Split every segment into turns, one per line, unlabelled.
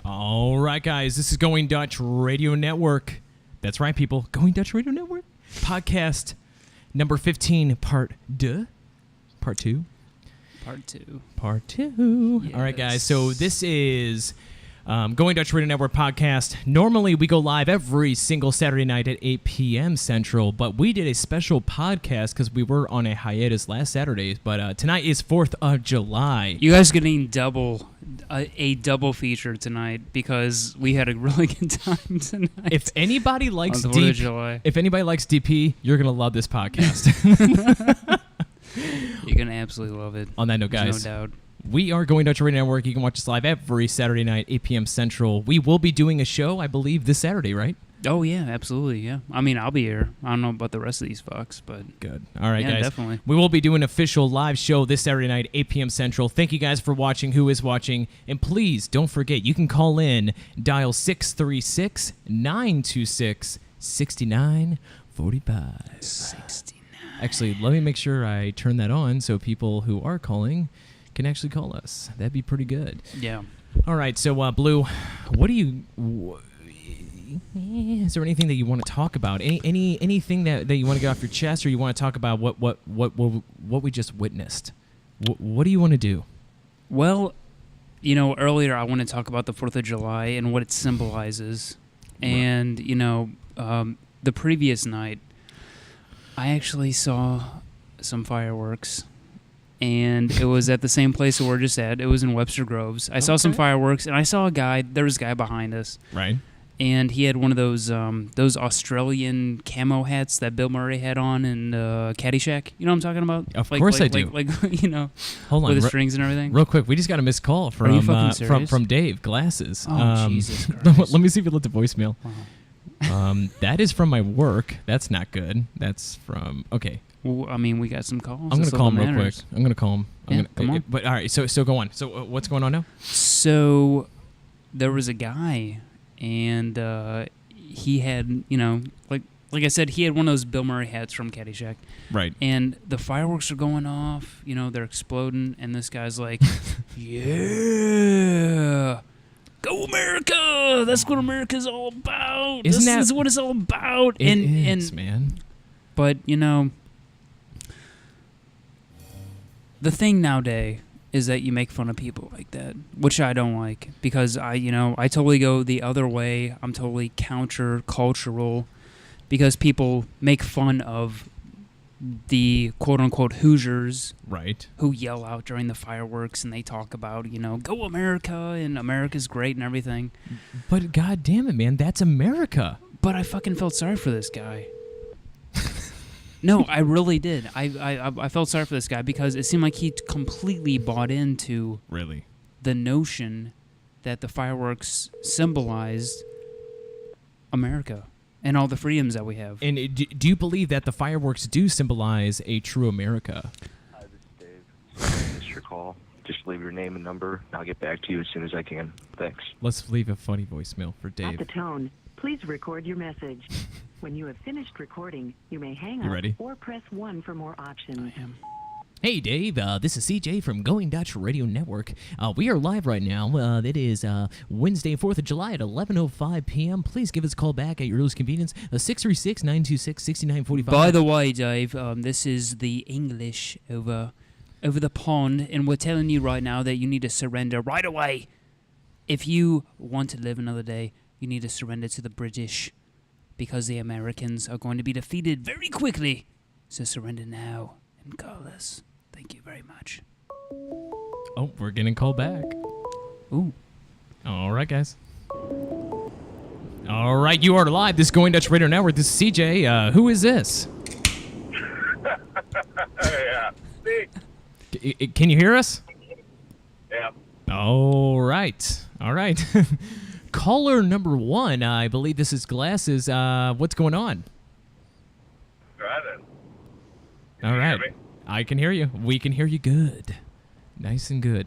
All right, guys, this is Going Dutch Radio Network. That's right, people. Going Dutch Radio Network. Podcast number 15, part 2. Part 2.
Part 2.
Part 2.
Yes.
All right, guys, so this is Going Dutch Radio Network podcast. Normally, we go live every single Saturday night at 8 p.m. Central, but we did a special podcast because we were on a hiatus last Saturday. But tonight is 4th of July.
You guys are getting a double feature tonight because we had a really good time tonight.
If anybody likes
on the 4th of July.
If anybody likes DP, you're gonna love this podcast.
You're gonna absolutely love it.
On that note, guys,
There's no doubt.
we are Going Dutch Radio Network. You can watch us live every Saturday night, 8 p.m. Central. We will be doing a show, I believe, this Saturday, right?
Oh yeah, absolutely. Yeah, I mean, I'll be here. I don't know about the rest of these fucks, but
Good. All right,
yeah,
guys.
definitely.
We will be doing an official live show this Saturday night, 8 p.m. Central. Thank you guys for watching, who is watching. And please don't forget, you can call in, dial 636-926-6945.
69.
Actually, let me make sure I turn that on so people who are calling can actually call us. That'd be pretty good.
Yeah.
All right, so Blue, what do you... is there anything that you want to talk about? Anything that you want to get off your chest, or you want to talk about what we just witnessed? What do you want to do?
Well, you know, earlier I want to talk about the 4th of July and what it symbolizes. And, you know, the previous night, I actually saw some fireworks. And it was at the same place that we're just at. It was in Webster Groves. I saw some fireworks, and I saw a guy. There was a guy behind us.
Right.
And he had one of those Australian camo hats that Bill Murray had on in Caddyshack. You know what I'm talking about?
Of course I do.
Like you know,
hold on,
with the strings and everything.
Real quick, we just got a missed call
Are you fucking serious?
from Dave Glasses.
Oh, Jesus Christ.
Let me see if you let the voicemail.
Wow.
That is from my work. That's not good. That's from
Well, I mean, we got some calls.
I'm gonna call him real quick. I'm gonna call him.
Come on.
But all right, so go on. So what's going on now?
So there was a guy, and he had, you know, like I said, he had one of those Bill Murray hats from Caddyshack.
Right.
And the fireworks are going off, you know, they're exploding, and this guy's like, yeah, go America! That's what America's all about. This is what it's all about.
It is, man.
But, you know, the thing nowadays is that you make fun of people like that, which I don't like, because I totally go the other way. I'm totally counter-cultural, because people make fun of the quote-unquote Hoosiers,
right,
who yell out during the fireworks, and they talk about, you know, go America, and America's great and everything.
But God damn it, man, that's America.
But I fucking felt sorry for this guy. No, I really did. I felt sorry for this guy because it seemed like he completely bought into the notion that the fireworks symbolized America and all the freedoms that we have.
And do you believe that the fireworks do symbolize a true America?
Hi, this is Dave. Sorry I missed your call. Just leave your name and number, and I'll get back to you as soon as I can. Thanks.
Let's leave a funny voicemail for Dave.
At the tone, please record your message. When you have finished recording, you may hang up or press 1 for more options.
I am.
Hey, Dave. This is CJ from Going Dutch Radio Network. We are live right now. It is Wednesday, 4th of July at 11:05 p.m. Please give us a call back at your earliest convenience, 636-926-6945.
By the way, Dave, this is the English over the pond, and we're telling you right now that you need to surrender right away. If you want to live another day, you need to surrender to the British, because the Americans are going to be defeated very quickly. So surrender now and call us. Thank you very much.
Oh, we're getting called back.
Ooh.
All right, guys. All right, you are live. This is Going Dutch Radio Network. This is CJ. Who is this?
Yeah.
Can you hear us?
Yeah.
All right. All right. Caller number 1, I believe this is Glasses. What's going on?
Driving.
All right.
hear me?
I can hear you. We can hear you good. Nice and good.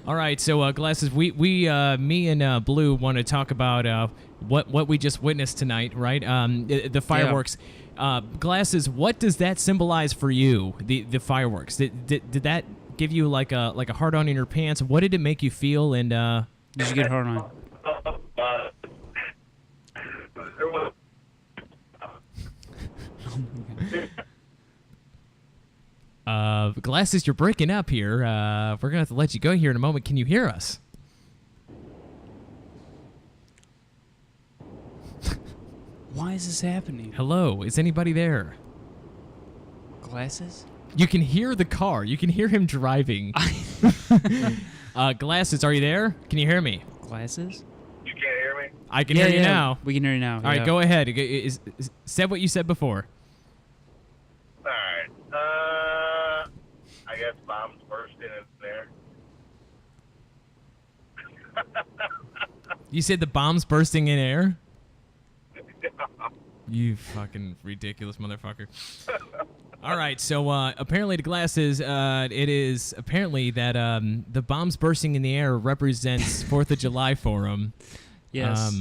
All right, so Glasses, me and Blue want to talk about what we just witnessed tonight, right? The fireworks. Glasses, what does that symbolize for you? The fireworks. Did that give you like a hard on in your pants? What did it make you feel? And
Did you get hard on?
There was
Glasses, you're breaking up here. We're gonna have to let you go here in a moment. Can you hear us?
Why is this happening?
Hello, is anybody there?
Glasses?
You can hear the car. You can hear him driving. Glasses, are you there? Can you hear me?
Glasses?
you can't hear me?
I can hear you now.
We can hear you now.
All right, go ahead. Said what you said before.
All right. I guess bombs bursting in there.
You said the bomb's bursting in air? You fucking ridiculous motherfucker. All right, so apparently the Glasses, it is apparently that the bombs bursting in the air represents 4th of July for him.
Yes.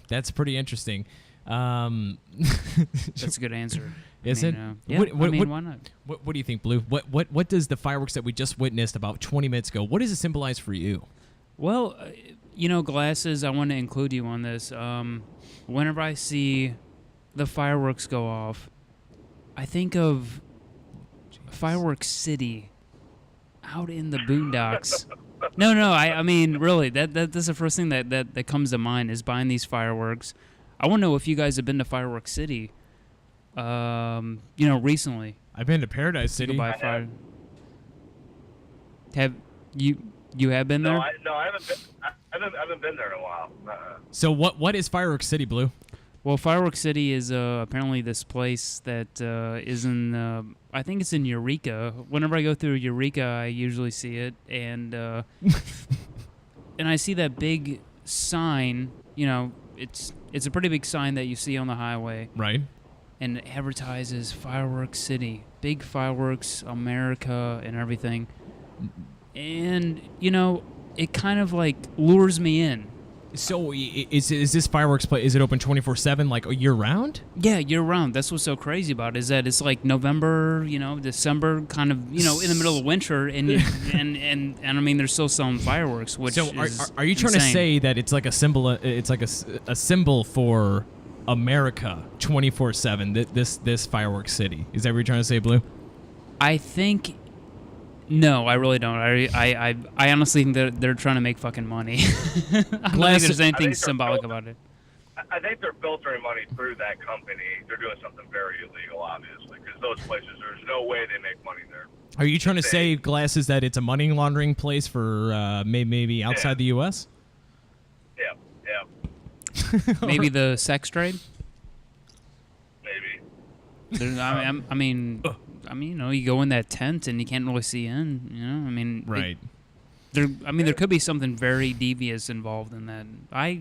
That's pretty interesting.
That's a good answer.
Is it?
Yeah, why not?
What do you think, Blue? What does the fireworks that we just witnessed about 20 minutes ago, what does it symbolize for you?
Well, Glasses, I want to include you on this. Whenever I see the fireworks go off, I think of Fireworks City out in the boondocks. No, I mean, really, that's the first thing that comes to mind is buying these fireworks. I want to know if you guys have been to Fireworks City, recently.
I've been to Paradise City.
Buy have you have been there?
No, I haven't been. I haven't been there in a while.
So what is Fireworks City, Blue?
Well, Fireworks City is apparently this place that is in, I think it's in Eureka. Whenever I go through Eureka, I usually see it, and and I see that big sign. It's a pretty big sign that you see on the highway,
Right.
and it advertises Fireworks City, big fireworks, America, and everything. And it kind of like lures me in.
So is this fireworks place? Is it open 24/7, like year round?
Yeah, year round. That's what's so crazy about it, is that it's like November, December, kind of, in the middle of winter, and and I mean they're still selling fireworks. Which
So
is
are you trying
insane.
to say that it's like a symbol? It's like a symbol for America 24/7. This Fireworks City. Is that what you're trying to say, Blue?
I think. No, I really don't. I honestly think that they're trying to make fucking money. I don't think there's anything symbolic about it.
I think they're filtering money through that company. They're doing something very illegal, obviously, because those places, there's no way they make money there.
Are you trying to say, Glasses, that it's a money laundering place for maybe outside the U.S.?
Yeah.
Maybe the sex trade.
Maybe.
I mean, you go in that tent and you can't really see in.
Right.
There could be something very devious involved in that. I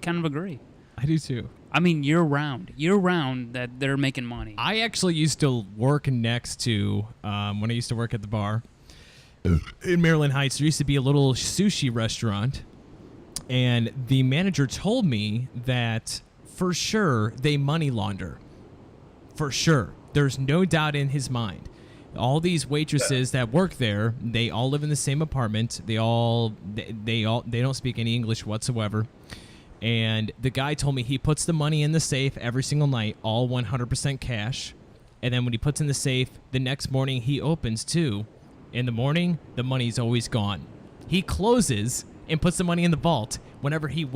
kind of agree.
I do too.
I mean, year round that they're making money.
I actually used to work next to when I used to work at the bar in Maryland Heights. There used to be a little sushi restaurant, and the manager told me that for sure they money launder. For sure. There's no doubt in his mind. All these waitresses that work there, they all live in the same apartment. They don't speak any English whatsoever. And the guy told me he puts the money in the safe every single night, all 100% cash. And then when he puts in the safe, the next morning he opens too. In the morning, the money's always gone. He closes and puts the money in the vault. Whenever he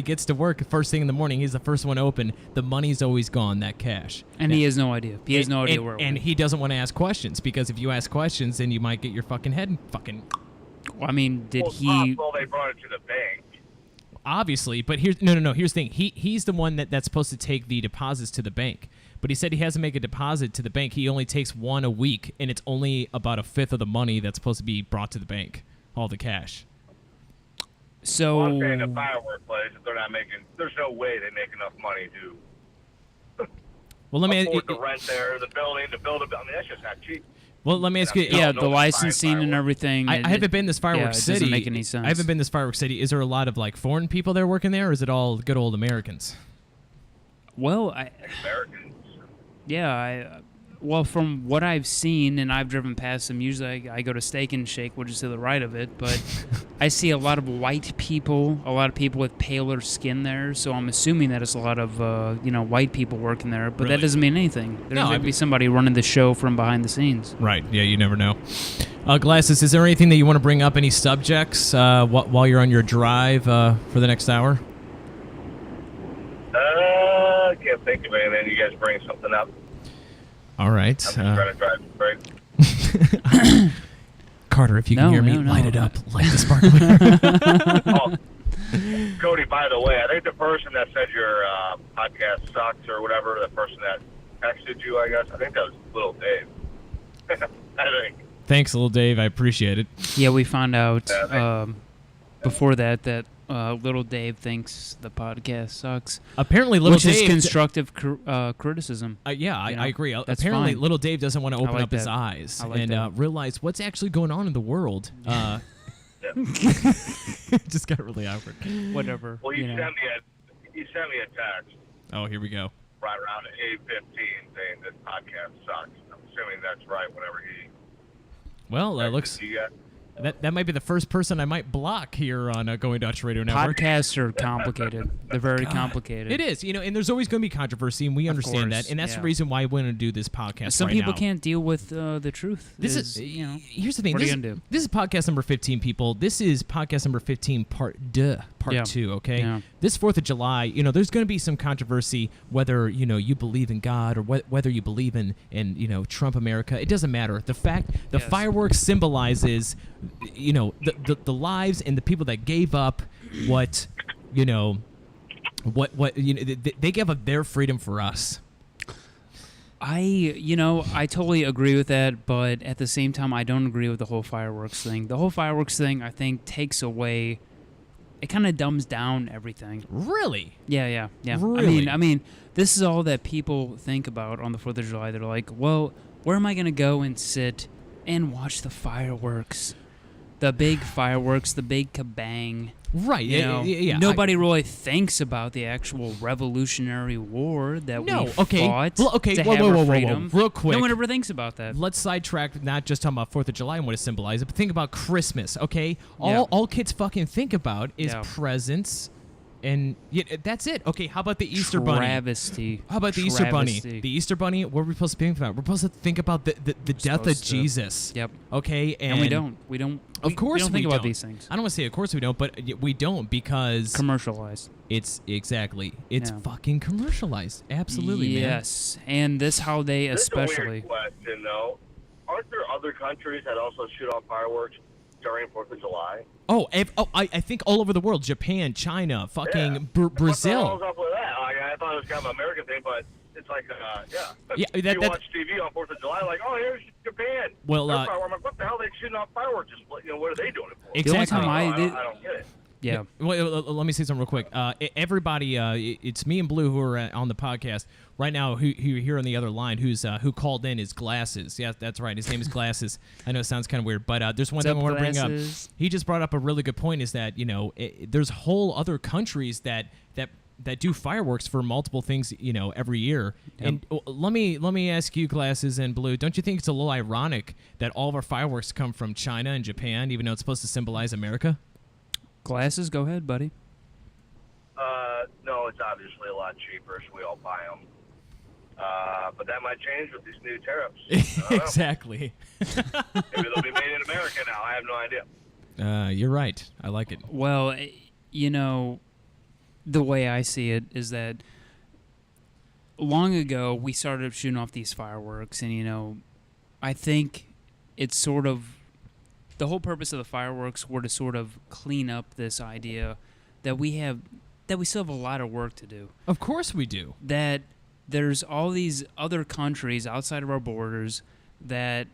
gets to work first thing in the morning, he's the first one open. The money's always gone, that cash.
And he has no idea. He has no idea where it went.
And he doesn't want to ask questions, because if you ask questions, then you might get your fucking head fucking
Well, I mean, did
Well, it's
he?
possible they brought it to the bank.
Obviously, but here's no. Here's the thing. He's the one that's supposed to take the deposits to the bank. But he said he has to make a deposit to the bank. He only takes one a week, and it's only about a fifth of the money that's supposed to be brought to the bank, all the cash.
So
Well, I'm saying the firework place, if they're not making, there's no way they make enough money to
Well, let me.
afford the rent there, the building, to build a building. I mean, that's just not cheap.
Well, let me ask you.
yeah,
no,
the
it's
licensing and
fireworks.
everything.
I haven't been this fireworks
it
city.
doesn't make any sense.
I haven't been this fireworks city. Is there a lot of like foreign people there working there, or is it all good old Americans?
Well,
Americans.
yeah, well, from what I've seen, and I've driven past them, usually I go to Steak and Shake, which is to the right of it, but I see a lot of white people, a lot of people with paler skin there, so I'm assuming that it's a lot of, white people working there, but
Really?
that doesn't mean anything. There's
No,
going
I
to be
mean-
somebody running the show from behind the scenes.
Right. Yeah, you never know. Glasses, is there anything that you want to bring up? Any subjects while you're on your drive for the next hour?
I can't think of anything. You guys bring something up.
All right.
I'm just trying to drive straight.
Carter, if you can
No,
hear me,
no,
light
no.
it up. Light the sparkler.
Oh, Cody, by the way, I think the person that said your podcast sucks or whatever, the person that texted you, I guess, I think that was Little Dave. I think.
Thanks, little Dave. I appreciate it.
Yeah, we found out
Yeah,
before that Little Dave thinks the podcast sucks,
Apparently, little
which is
Dave.
constructive criticism.
Yeah,
You know,
I agree.
that's
Apparently,
fine.
little Dave doesn't want to open
like
up his
that.
eyes
I like
and
that.
realize what's actually going on in the world. Just got really awkward.
Whatever.
Well,
you
you
know.
sent me a text
Oh, here we go.
right around 8:15 saying this podcast sucks. I'm assuming that's right. Whenever he
Well,
texted
looks
you guys.
that might be the first person I might block here on Going Dutch Radio Network.
Podcasts are complicated. They're very complicated.
It is, and there's always going to be controversy, and we understand
course,
that, and that's the
yeah.
reason why we want to do this podcast.
Some
right
people
now.
can't deal with the truth.
This
is,
is, here's the thing.
what are
This,
you gonna do?
this is podcast number 15, people. This is podcast number 15, part
Yeah.
2. Okay.
Yeah.
This 4th of July, there's going to be some controversy whether you believe in God or whether you believe in Trump America. It doesn't matter. The fact the
Yes.
fireworks symbolizes the lives and the people that gave up what they gave up their freedom for us.
I totally agree with that, but at the same time, I don't agree with the whole fireworks thing. The whole fireworks thing, I think, takes away. It kind of dumbs down everything.
Really?
Yeah.
Really?
I mean, this is all that people think about on the 4th of July. They're like, well, where am I going to go and sit and watch the fireworks? The big fireworks, the big kabang.
Right. Yeah.
Nobody really thinks about the actual Revolutionary War that we fought
Well,
to have
whoa,
our
whoa,
freedom.
real quick.
No one ever thinks about that.
Let's sidetrack, not just talking about 4th of July and what it symbolizes, but think about Christmas, okay?
Yeah.
All kids fucking think about is
Yeah.
presents, and that's it. Okay, how about the Easter Bunny?
Travesty.
How about the Easter Bunny?
Travesty.
The Easter Bunny, what are we supposed to think about? We're supposed to think about the death of
supposed to.
Jesus.
Yep.
Okay?
And we don't. We don't.
Of course
we don't think
don't.
about these things.
I don't want to say of course we don't, but we don't because
Commercialized.
it's
Yeah.
fucking commercialized. Absolutely, man.
Yes, and this holiday
This
especially.
is a weird question, though. Aren't there other countries that also shoot off fireworks during 4th of July?
I think all over the world, Japan, China, fucking
Yeah.
Brazil.
What the hell's up with that? Like, I thought it was kind of an American thing, but it's like,
Yeah,
you
that-
watch TV on 4th of July, like, oh, here's Japan.
Well,
They're fireworks. I'm like, what the hell are they shooting off fireworks? Just, what are they doing it for?
Exactly.
The only time
I don't get it.
Yeah.
Well, let me say something real quick. Everybody, it's me and Blue who are on the podcast right now. Who here on the other line? Who called in is Glasses? Yeah, that's right. His name is Glasses. I know it sounds kind of weird, but there's one
What's
thing
up,
I want to bring up.
Glasses?
He just brought up a really good point. Is that there's whole other countries that do fireworks for multiple things, every year.
Yep.
And let me ask you, Glasses and Blue, don't you think it's a little ironic that all of our fireworks come from China and Japan, even though it's supposed to symbolize America?
Glasses, go ahead, buddy.
No, it's obviously a lot cheaper, so we all buy them. But that might change with these new tariffs. I don't know.
Exactly.
Maybe they'll be made in America now. I have no idea.
You're right. I like it.
Well, the way I see it is that long ago we started shooting off these fireworks, and I think it's sort of the whole purpose of the fireworks were to sort of clean up this idea that we still have a lot of work to do.
Of course we do.
That there's all these other countries outside of our borders that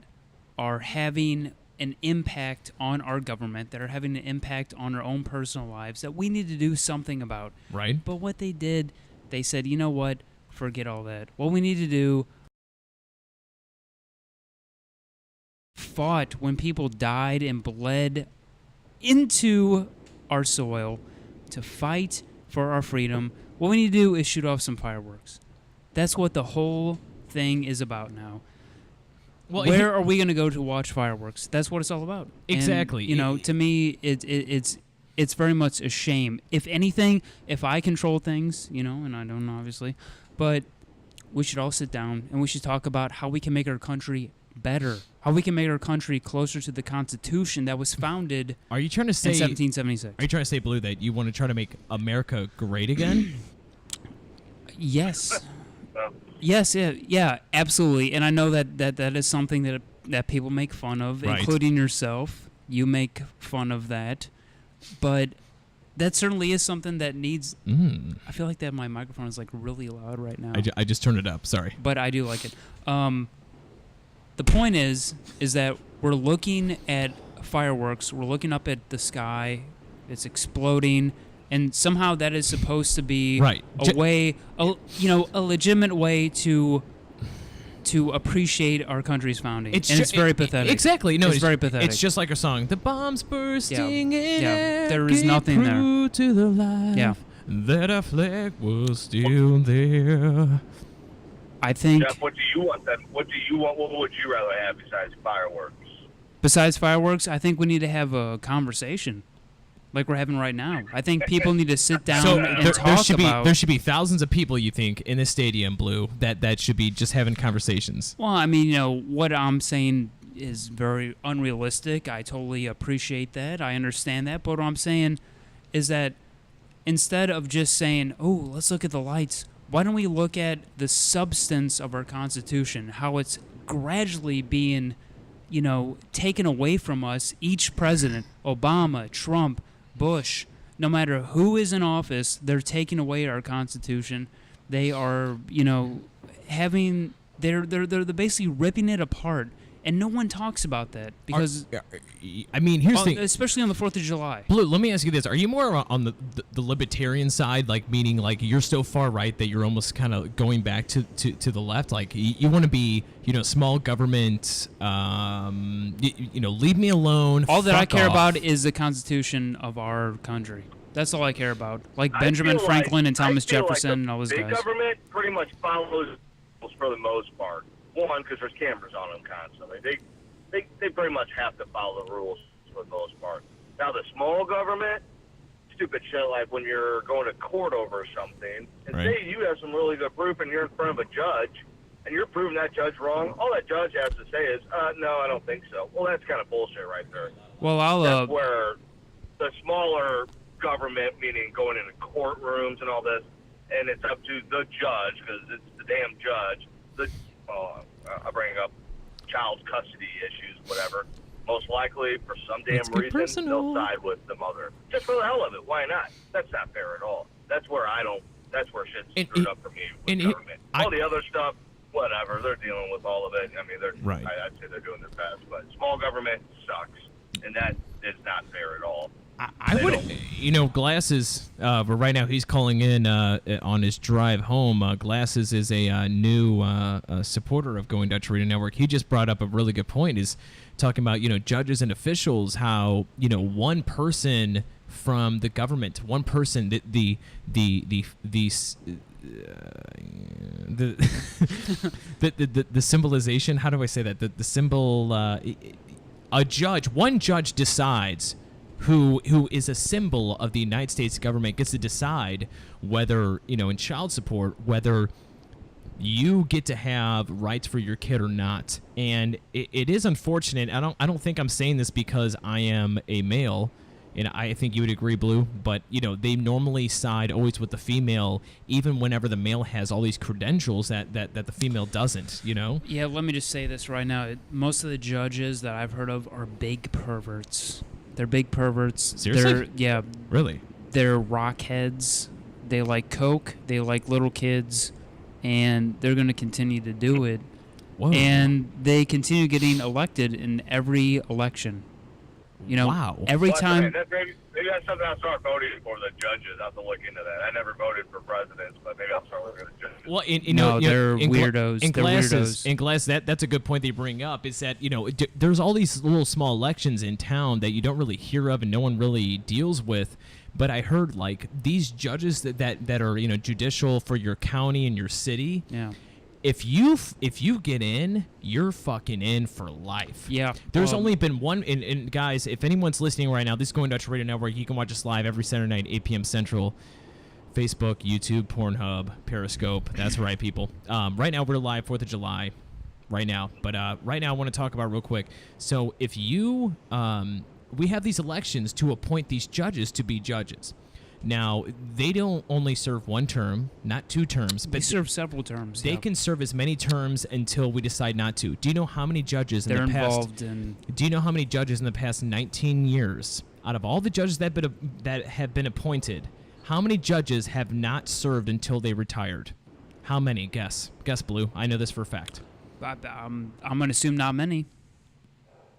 are having an impact on our government, that are having an impact on our own personal lives, that we need to do something about.
Right.
But what they did, they said, you know what? Forget all that. What we need to do, fought when people died and bled into our soil to fight for our freedom. What we need to do is shoot off some fireworks. That's what the whole thing is about now.
Well,
where are we going to go to watch fireworks? That's what it's all about.
Exactly.
And, to me, it's very much a shame. If anything, if I control things, and I don't obviously, but we should all sit down and we should talk about how we can make our country better, how we can make our country closer to the Constitution that was founded
Are you trying to say
in 1776.
Are you trying to say, Blue, that you want to try to make America great again?
Yes. Yes, yeah, absolutely. And I know that is something that people make fun of,
Right.
including yourself. You make fun of that. But that certainly is something that needs... I feel like that my microphone is like really loud right now.
I just turned it up. Sorry.
But I do like it. The point is that we're looking at fireworks. We're looking up at the sky. It's exploding. And somehow that is supposed to be
Right.
a legitimate way to appreciate our country's founding. It's very pathetic.
Exactly. No,
it's very pathetic.
It's just like our song, "The bombs bursting in
Yeah.
air
There is
gave
nothing there.
proof to the life
Yeah.
that our flag was still there."
I think
Jeff, what do you want then? What do you want? What would you rather have besides fireworks?
besides fireworks, I think we need to have a conversation like we're having right now. I think people need to sit down
So
and
there
talk
should
about...
be there should be thousands of people, you think, in this stadium, Blue, that should be just having conversations.
Well, I mean, what I'm saying is very unrealistic. I totally appreciate that. I understand that. But what I'm saying is that instead of just saying, oh, let's look at the lights, why don't we look at the substance of our Constitution, how it's gradually being, taken away from us. Each president, Obama, Trump, Bush, no matter who is in office, they're taking away our Constitution. They are, they're basically ripping it apart. And no one talks about that because,
I mean, here's the thing.
especially on the 4th of July.
Blue, let me ask you this. Are you more on the libertarian side, like meaning like you're so far right that you're almost kind of going back to the left? Like you want to be, small government, leave me alone.
All that I
fuck
care
off.
about is the Constitution of our country. That's all I care about. Like
I
Benjamin
feel
Franklin and
I
Thomas
feel
Jefferson
like
and all those
big
guys.
government pretty much follows rules for the most part. One, because there's cameras on them constantly. They pretty much have to follow the rules for the most part. Now, the small government, stupid shit like when you're going to court over something, and
Right.
say you have some really good proof and you're in front of a judge, and you're proving that judge wrong, all that judge has to say is, no, I don't think so. Well, that's kind of bullshit right there.
Well,
That's where the smaller government, meaning going into courtrooms and all this, and it's up to the judge, because it's the damn judge. I bring up child custody issues, whatever. Most likely, for some damn
Let's get
reason,
personal.
they'll side with the mother. Just for the hell of it. Why not? That's not fair at all. That's where shit's
And
screwed
he-
up for me with
and he-
government. All the other stuff, whatever. They're dealing with all of it. I mean,
Right.
I'd say they're doing their best. But small government sucks. And that is not fair at all.
I would, Glasses, right now he's calling in on his drive home. Glasses is a new supporter of Going Dutch Radio Network. He just brought up a really good point, is talking about, judges and officials, how, one person from the government, one person, the symbolization, how do I say that? The symbol, one judge decides who is a symbol of the United States government, gets to decide whether, in child support, whether you get to have rights for your kid or not. And it is unfortunate. I don't think I'm saying this because I am a male. and I think you would agree, Blue, but, they normally side always with the female, even whenever the male has all these credentials that the female doesn't,
Yeah, let me just say this right now. Most of the judges that I've heard of are big perverts. They're big perverts.
Seriously? Really?
They're rockheads. They like coke. They like little kids. And they're going to continue to do it.
Whoa.
And they continue getting elected in every election.
Wow.
Every
Well,
time.
Maybe that's something I'll start voting for the judges. I'll have to look into that. I never voted for presidents, but maybe I'll start looking at the judges.
Well,
they're weirdos.
In
They're
glasses,
weirdos.
in glass, that's a good point that you bring up. Is that there's all these little small elections in town that you don't really hear of and no one really deals with. But I heard like these judges that are judicial for your county and your city.
Yeah.
If you get in, you're fucking in for life.
Yeah.
There's only been one, and guys, if anyone's listening right now, this is Going Dutch Radio Network. You can watch us live every Saturday night, 8 p.m. Central. Facebook, YouTube, Pornhub, Periscope. That's right, people. Right now, we're live 4th of July. Right now. But right now, I want to talk about real quick. So if you, we have these elections to appoint these judges to be judges. Now, they don't only serve one term, not 2 terms,
They
but
serve several terms.
they can serve as many terms until we decide not to. Do you know how many judges
They're
in the past?
involved in.
Do you know how many judges in the past 19 years, out of all the judges that have been appointed, how many judges have not served until they retired? How many? Guess, Blue. I know this for a fact.
I'm going to assume not many.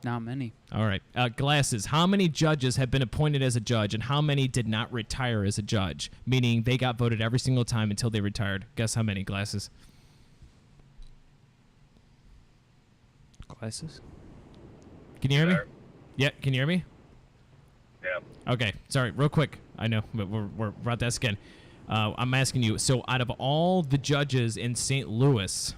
Not many.
All right. Glasses. How many judges have been appointed as a judge, and how many did not retire as a judge? Meaning they got voted every single time until they retired. Guess how many, Glasses?
Glasses?
Can you hear me?
There.
Yeah, can you hear me?
Yeah.
Okay, sorry, real quick. I know, but we're about to ask again. I'm asking you, so out of all the judges in St. Louis,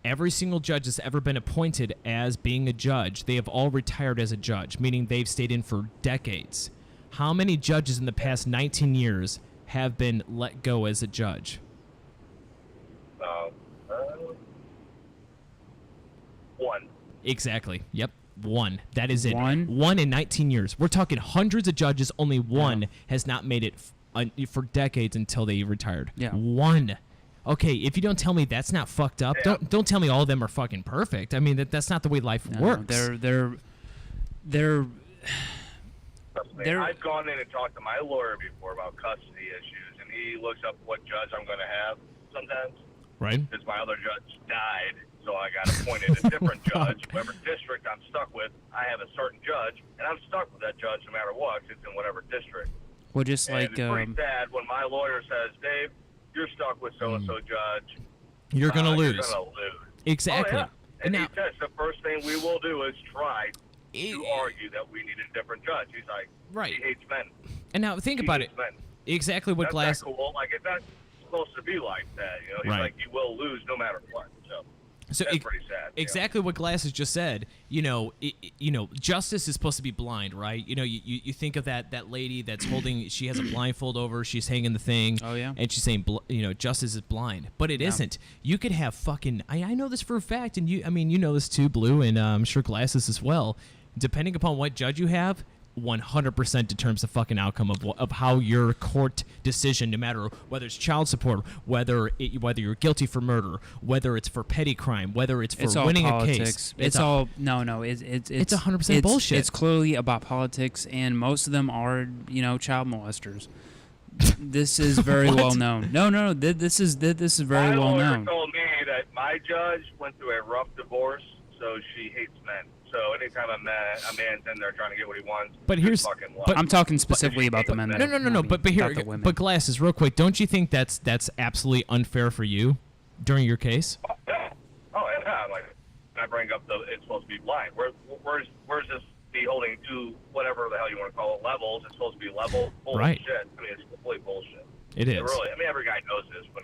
every single judge that's ever been appointed as being a judge, they have all retired as a judge, meaning they've stayed in for decades. How many judges in the past 19 years have been let go as a judge?
One.
Exactly. Yep. One. That is it.
One?
In 19 years. We're talking hundreds of judges. Only one has not made it for decades until they retired.
Yeah.
One. Okay, if you don't tell me that's not fucked up,
Yeah.
don't tell me all of them are fucking perfect. I mean, that's not the way life works.
They're
I've gone in and talked to my lawyer before about custody issues, and he looks up what judge I'm going to have sometimes.
Right?
Because my other judge died, so I got appointed a different judge. Whatever district I'm stuck with, I have a certain judge, and I'm stuck with that judge no matter what. 'Cause it's in whatever district.
well, just
And
like
it's pretty sad when my lawyer says, "Dave, you're stuck with so-and-so judge.
You're going to lose.
You're going to lose."
Exactly.
Oh, yeah. And
Now-
he says the first thing we will do is try
It-
to argue that we need a different judge. He's like,
Right.
he hates men.
And now think
He
about it.
hates men.
Exactly what
That's
Glass...
not cool. Like, it's not supposed to be like that. You know, he's
Right.
like, you will lose no matter what. So
So
that's pretty sad.
Exactly what Glasses just said. Justice is supposed to be blind, right? You think of that lady that's holding. She has a blindfold over. She's hanging the thing.
Oh, yeah.
And she's saying, justice is blind, but it isn't. You could have fucking. I know this for a fact, and you know this too, Blue, and I'm sure Glasses as well. Depending upon what judge you have, 100% determines the fucking outcome of how your court decision, no matter whether it's child support, whether you're guilty for murder, whether it's for petty crime, whether it's for
it's all
winning
politics.
a case.
It's all no. It's
100% bullshit.
It's clearly about politics, and most of them are child molesters. This is very
What?
well known. No. This is very
my
well
lawyer
known.
told me that my judge went through a rough divorce, so she hates men. So anytime a man's in there trying to get what he wants,
But
just
here's-
fucking
but-
I'm talking specifically about the men.
No,
No. But here,
the women.
but Glasses, real quick. Don't you think that's absolutely unfair for you during your case?
yeah. Oh, yeah. Like, I bring up it's supposed to be blind. Where's this be holding to whatever the hell you want to call it levels? It's supposed to be level. Bullshit.
Right.
I mean, it's complete bullshit.
It is.
Really. I mean, every guy knows this. When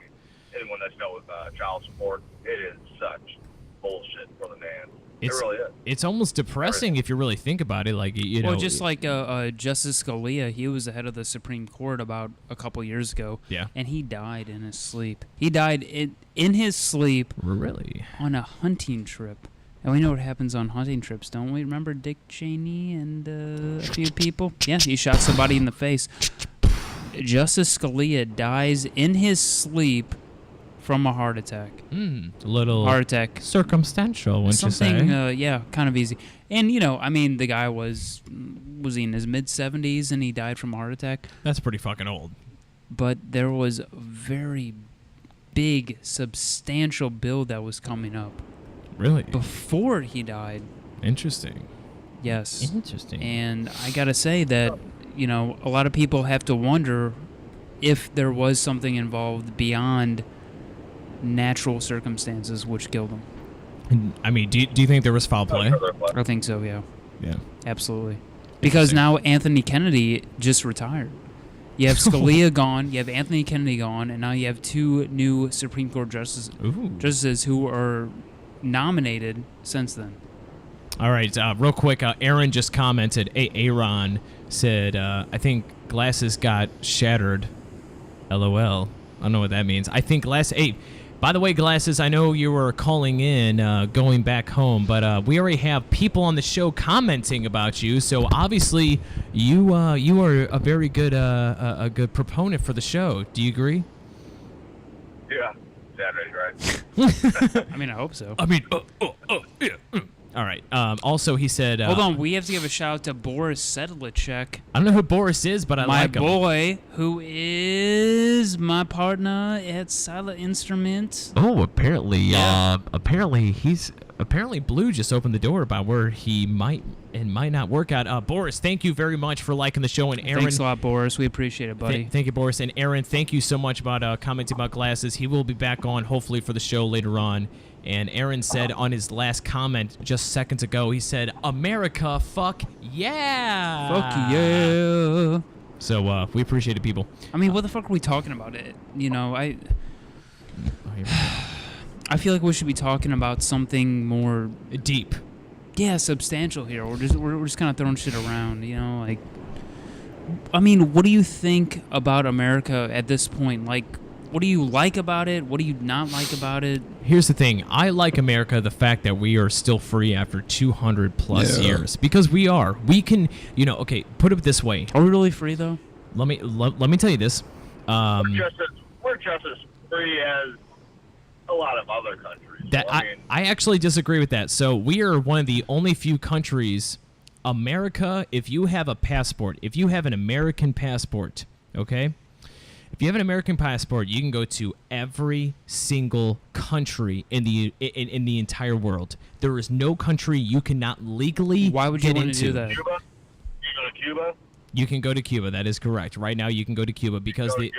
anyone that's dealt with child support, it is such bullshit for the man. It really is.
It's almost depressing if you really think about it. Like
Well, just like Justice Scalia, he was the head of the Supreme Court about a couple years ago.
Yeah.
And he died in his sleep. He died in his sleep
really.
on a hunting trip. And we know what happens on hunting trips, don't we? Remember Dick Cheney and a few people? Yeah, he shot somebody in the face. Justice Scalia dies in his sleep from a heart attack.
A little
Heart attack.
circumstantial, wouldn't you
Something,
say?
yeah, kind of easy. And, I mean, the guy was he in his mid-70s and he died from a heart attack?
That's pretty fucking old.
But there was a very big, substantial bill that was coming up
Really?
before he died.
Interesting.
Yes.
Interesting.
And I got to say that, a lot of people have to wonder if there was something involved beyond natural circumstances which killed him.
I mean, do you think there was foul play?
I think so, yeah.
Yeah.
Absolutely. Because now Anthony Kennedy just retired. You have Scalia gone, you have Anthony Kennedy gone, and now you have two new Supreme Court justices who are nominated since then. All
right, real quick, Aaron just commented, Aaron said, I think glasses got shattered. LOL. I don't know what that means. I think by the way, Glasses, I know you were calling in, going back home, but we already have people on the show commenting about you. So obviously, you are a very good a good proponent for the show. Do you agree?
Yeah, Saturday, right?
I mean, I hope so.
I mean, yeah. All right. Also, he said...
Hold on, we have to give a shout out to Boris Sedlicek.
I don't know who Boris is, but I like him.
My boy, who is my partner at Silent Instrument.
Oh, apparently, apparently Blue just opened the door about where he might not work out. Boris, thank you very much for liking the show, and Aaron.
Thanks a lot, Boris. We appreciate it, buddy.
Thank you, Boris, and Aaron. Thank you so much about commenting about Glasses. He will be back on hopefully for the show later on. And Aaron said on his last comment just seconds ago, he said, "America, fuck yeah,
fuck yeah."
So we appreciate it, people.
I mean, what the fuck are we talking about? I feel like we should be talking about something more
deep.
Yeah, substantial here. We're just kind of throwing shit around, like. I mean, what do you think about America at this point? Like, what do you like about it? What do you not like about it?
Here's the thing. I like America, the fact that we are still free after 200 plus years. Because we are. We can, okay, put it this way.
Are we really free, though?
Let me tell you this.
We're just as free as a lot of other countries.
I actually disagree with that. So we are one of the only few countries, America, if you have a passport, if you have an American passport, okay? If you have an American passport, you can go to every single country in the entire world. There is no country you cannot legally
Why would you
get
want
into.
to do that?
Cuba? You go to Cuba?
You can go to Cuba. That is correct. Right now, you can go to Cuba because they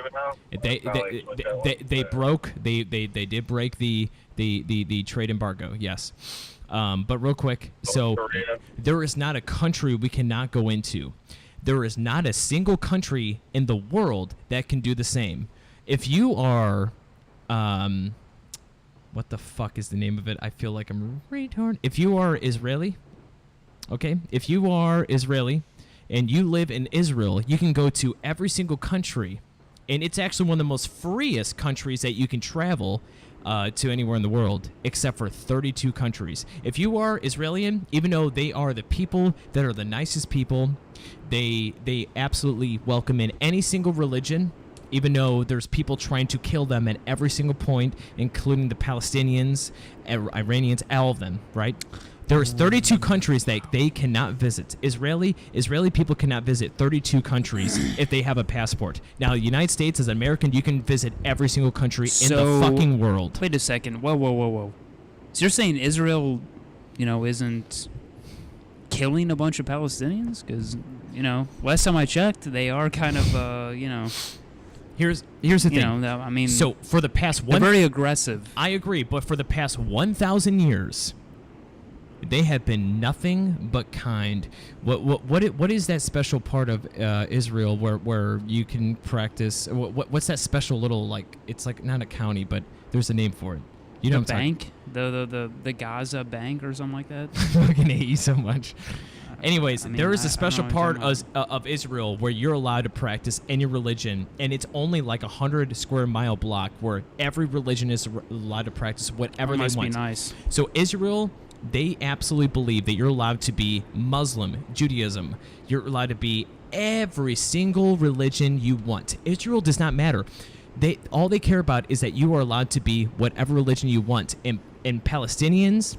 did break the trade embargo. Yes, but real quick, so there is not a country we cannot go into. There is not a single country in the world that can do the same. If you are, what the fuck is the name of it? I feel like I'm a retard. If you are Israeli, okay, if you are Israeli and you live in Israel, you can go to every single country, and it's actually one of the most freest countries that you can travel to anywhere in the world, except for 32 countries. If you are Israeli, even though they are the people that are the nicest people, they absolutely welcome in any single religion, even though there's people trying to kill them at every single point, including the Palestinians, Iranians, all of them, right? There's 32 countries that they cannot visit. Israeli people cannot visit 32 countries if they have a passport. Now, the United States, as an American, you can visit every single country in the fucking world.
Wait a second. Whoa. So you're saying Israel, isn't killing a bunch of Palestinians? Because, last time I checked, they are kind of,
Here's the thing.
I mean,
so for the past
they're very aggressive.
I agree, but for the past 1,000 years, they have been nothing but kind. What is that special part of Israel where you can practice? What's that special little, like, it's like not a county, but there's a name for it. You know,
the bank, the Gaza Bank or something like that.
I fucking hate you so much. Anyways,
I mean,
there is a special part
of
Israel where you're allowed to practice any religion, and it's only like 100 square mile block where every religion is allowed to practice whatever they want.
Must be nice.
So Israel They absolutely believe that you're allowed to be Muslim, Judaism. You're allowed to be every single religion you want. Israel does not matter. All they care about is that you are allowed to be whatever religion you want. And Palestinians,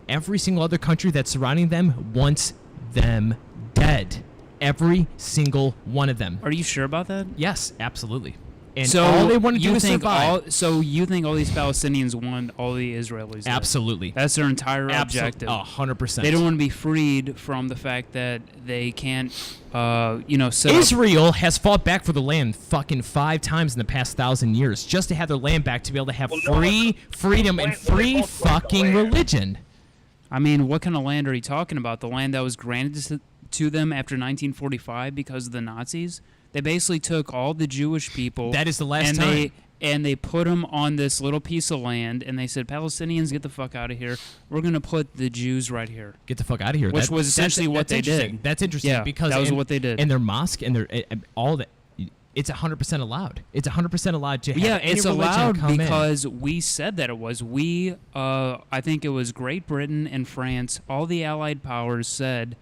every single other country that's surrounding them wants them dead. Every single one of them.
Are you sure about that?
Yes, absolutely. And
So
all they want to do
you
is
think
survive.
so you think all these Palestinians want all the Israelis dead?
Absolutely.
That's their entire objective.
100%.
They don't want to be freed from the fact that they can't, set up.
Israel has fought back for the land fucking 5 times in the past 1,000 years just to have their land back, to be able to have freedom and free fucking religion.
I mean, what kind of land are you talking about? The land that was granted to them after 1945 because of the Nazis? They basically took all the Jewish people.
That is the last
and
time.
They put them on this little piece of land, and they said, Palestinians, get the fuck out of here. We're going to put the Jews right here.
Get the fuck out of here.
Which was essentially what they did.
That's interesting
Yeah,
because
that was what they did.
And their mosque and their all that. It's 100% allowed. It's 100% allowed to have any
it's
religion
allowed
come in.
because we said that it was. I think it was Great Britain and France, all the Allied powers said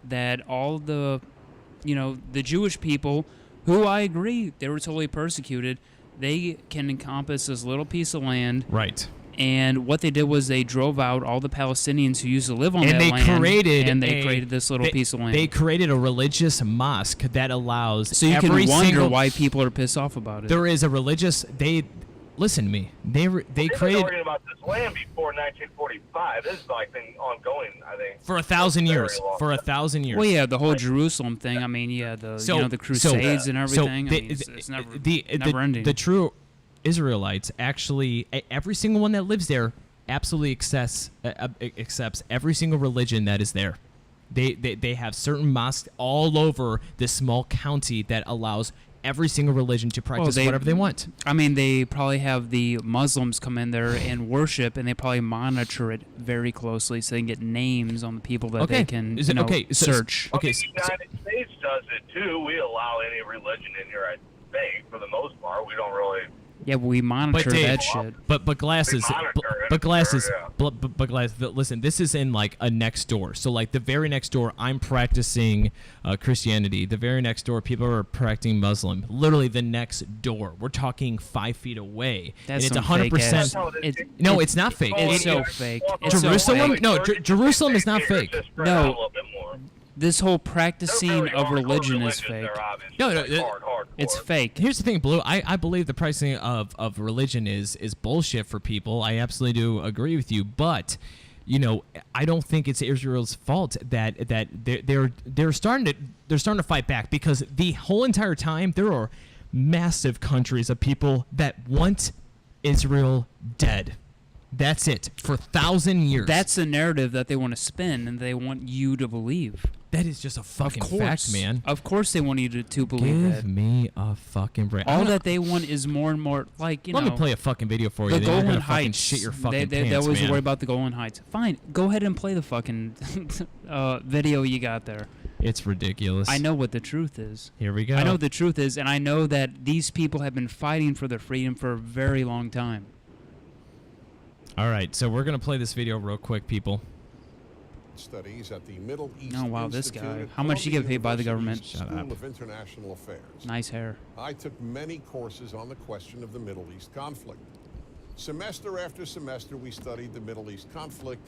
that all the Jewish people, who I agree, they were totally persecuted, they can encompass this little piece of land.
Right.
And what they did was they drove out all the Palestinians who used to live on
And
that
they
land.
created
created this little piece of land.
They created a religious mosque that allows
so you can
every
wonder
single,
why people are pissed off about it.
There is a religious. Listen to me. They
They've been
created
talking about this land before 1945. This has like been ongoing, I think.
for 1,000
Very
years.
long
For
time.
1,000 years.
Well, yeah, the whole Jerusalem thing. I mean, yeah, the Crusades and everything. It's never never ending.
The true Israelites actually, every single one that lives there, absolutely accepts every single religion that is there. They have certain mosques all over this small county that allows every single religion to practice whatever they want.
I mean, they probably have the Muslims come in there and worship, and they probably monitor it very closely so they can get names on the people that they can search.
Okay,
The United States does it too. We allow any religion in here, I think, for the most part. We don't really.
Yeah, but we monitor that shit.
But glasses,
They monitor it,
but glasses,
yeah.
but glasses. Listen, this is in like a next door. So like the very next door, I'm practicing Christianity. The very next door, people are practicing Muslim. Literally the next door. We're talking 5 feet away.
That's
and it's
some fake
100%.
ass-
No, it's not fake.
It's so
It-
fake. It's so
Jerusalem?
fake.
No, Jerusalem is not fake.
No. This whole practicing of religion is fake.
No,
It's fake.
Here's the thing, Blue. I believe the pricing of religion is bullshit for people. I absolutely do agree with you, but I don't think it's Israel's fault that they're starting to fight back, because the whole entire time there are massive countries of people that want Israel dead. That's it for 1,000 years.
That's the narrative that they want to spin, and they want you to believe.
That is just a fucking fact, man.
Of course, they want you to believe
Give
that.
me a fucking break.
All that they want is more and more, like,
Let me play a fucking video for you.
the
then you're
Golan
gonna fucking
Heights.
shit your fucking
They
pants,
always
man.
worry about the Golan Heights. Fine, go ahead and play the fucking video you got there.
It's ridiculous.
I know what the truth is.
Here we go.
I know what the truth is, and I know that these people have been fighting for their freedom for a very long time.
All right, so we're gonna play this video real quick, people.
Studies at the Middle East
Oh, wow, this
Institute
guy.
at
How much do you get paid by the
Columbia
government?
University's
Shut up.
School of International Affairs.
Nice hair.
I took many courses on the question of the Middle East conflict. Semester after semester, we studied the Middle East conflict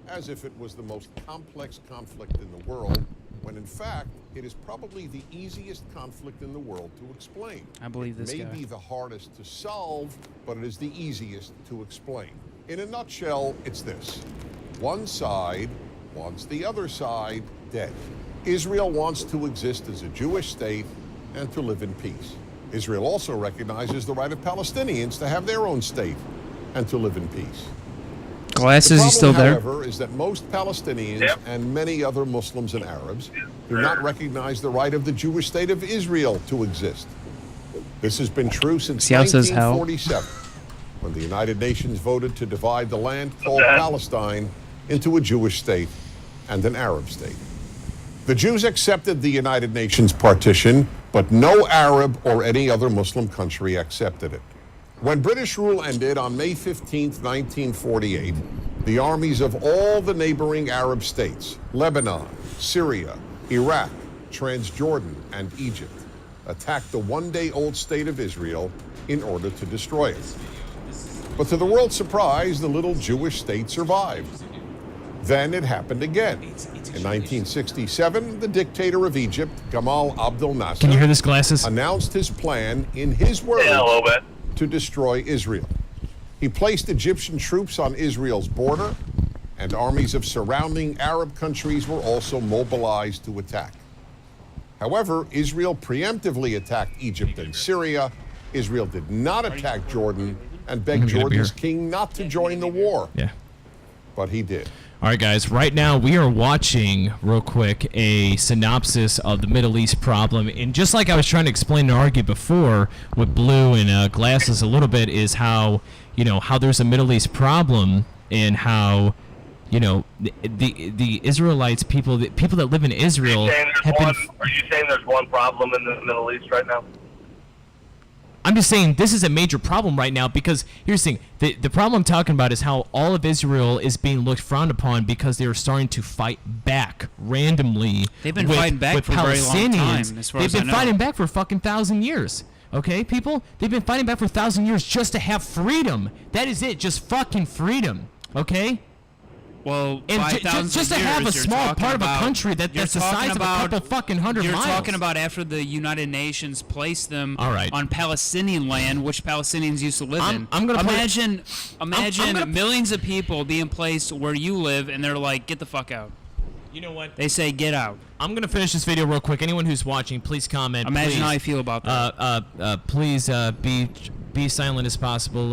as if it was the most complex conflict in the world, when in fact, it is probably the easiest conflict in the world to explain.
I believe this
It may
guy.
be the hardest to solve, but it is the easiest to explain. In a nutshell, it's this. One side wants the other side dead. Israel wants to exist as a Jewish state and to live in peace. Israel also recognizes the right of Palestinians to have their own state and to live in peace.
Glasses,
The
you still
problem,
there?
however, is that most Palestinians and many other Muslims and Arabs do not recognize the right of the Jewish state of Israel to exist. This has been true since
See how it says hell?
1947, when the United Nations voted to divide the land called Palestine into a Jewish state and an Arab state. The Jews accepted the United Nations partition, but no Arab or any other Muslim country accepted it. When British rule ended on May 15, 1948, the armies of all the neighboring Arab states, Lebanon, Syria, Iraq, Transjordan, and Egypt, attacked the one-day-old state of Israel in order to destroy it. But to the world's surprise, the little Jewish state survived. Then it happened again. In 1967, the dictator of Egypt, Gamal Abdel Nasser,
Can you hear this, Glasses?
announced his plan, in his words,
Yeah, a little bit.
to destroy Israel. He placed Egyptian troops on Israel's border, and armies of surrounding Arab countries were also mobilized to attack. However, Israel preemptively attacked Egypt and Syria. Israel did not attack Jordan and begged
Get a
Jordan's
beer.
king not to join the war,
Yeah.
but he did.
All right, guys. Right now, we are watching, real quick, a synopsis of the Middle East problem. And just like I was trying to explain and argue before with Blue and Glasses a little bit, is how, how there's a Middle East problem and how, the Israelites, people that live in Israel,
Are you saying there's one problem in the Middle East right now?
I'm just saying this is a major problem right now because here's the thing. The problem I'm talking about is how all of Israel is being looked frowned upon because they are starting to fight back randomly.
They've been
with,
fighting back
with
for a very long time,
Palestinians.
as far
They've
as I
been
know.
fighting back for fucking 1,000 years. Okay, people? They've been fighting back for 1,000 years just to have freedom. That is it. Just fucking freedom. Okay?
Well,
And
5,000
just to
years,
have a
you're
small
talking
part of a
about-
country that's
you're
the
talking
size of a
about-
couple fucking hundred
You're
miles.
talking about after the United Nations placed them
All right.
on Palestinian land, which Palestinians used to live in.
I'm gonna put it-
imagine
I'm gonna-
millions of people being placed where you live, and they're like, "Get the fuck out."
You know what?
They say, "Get out."
I'm going to finish this video real quick. Anyone who's watching, please comment.
Imagine
please.
how I feel about that.
Please be silent as possible.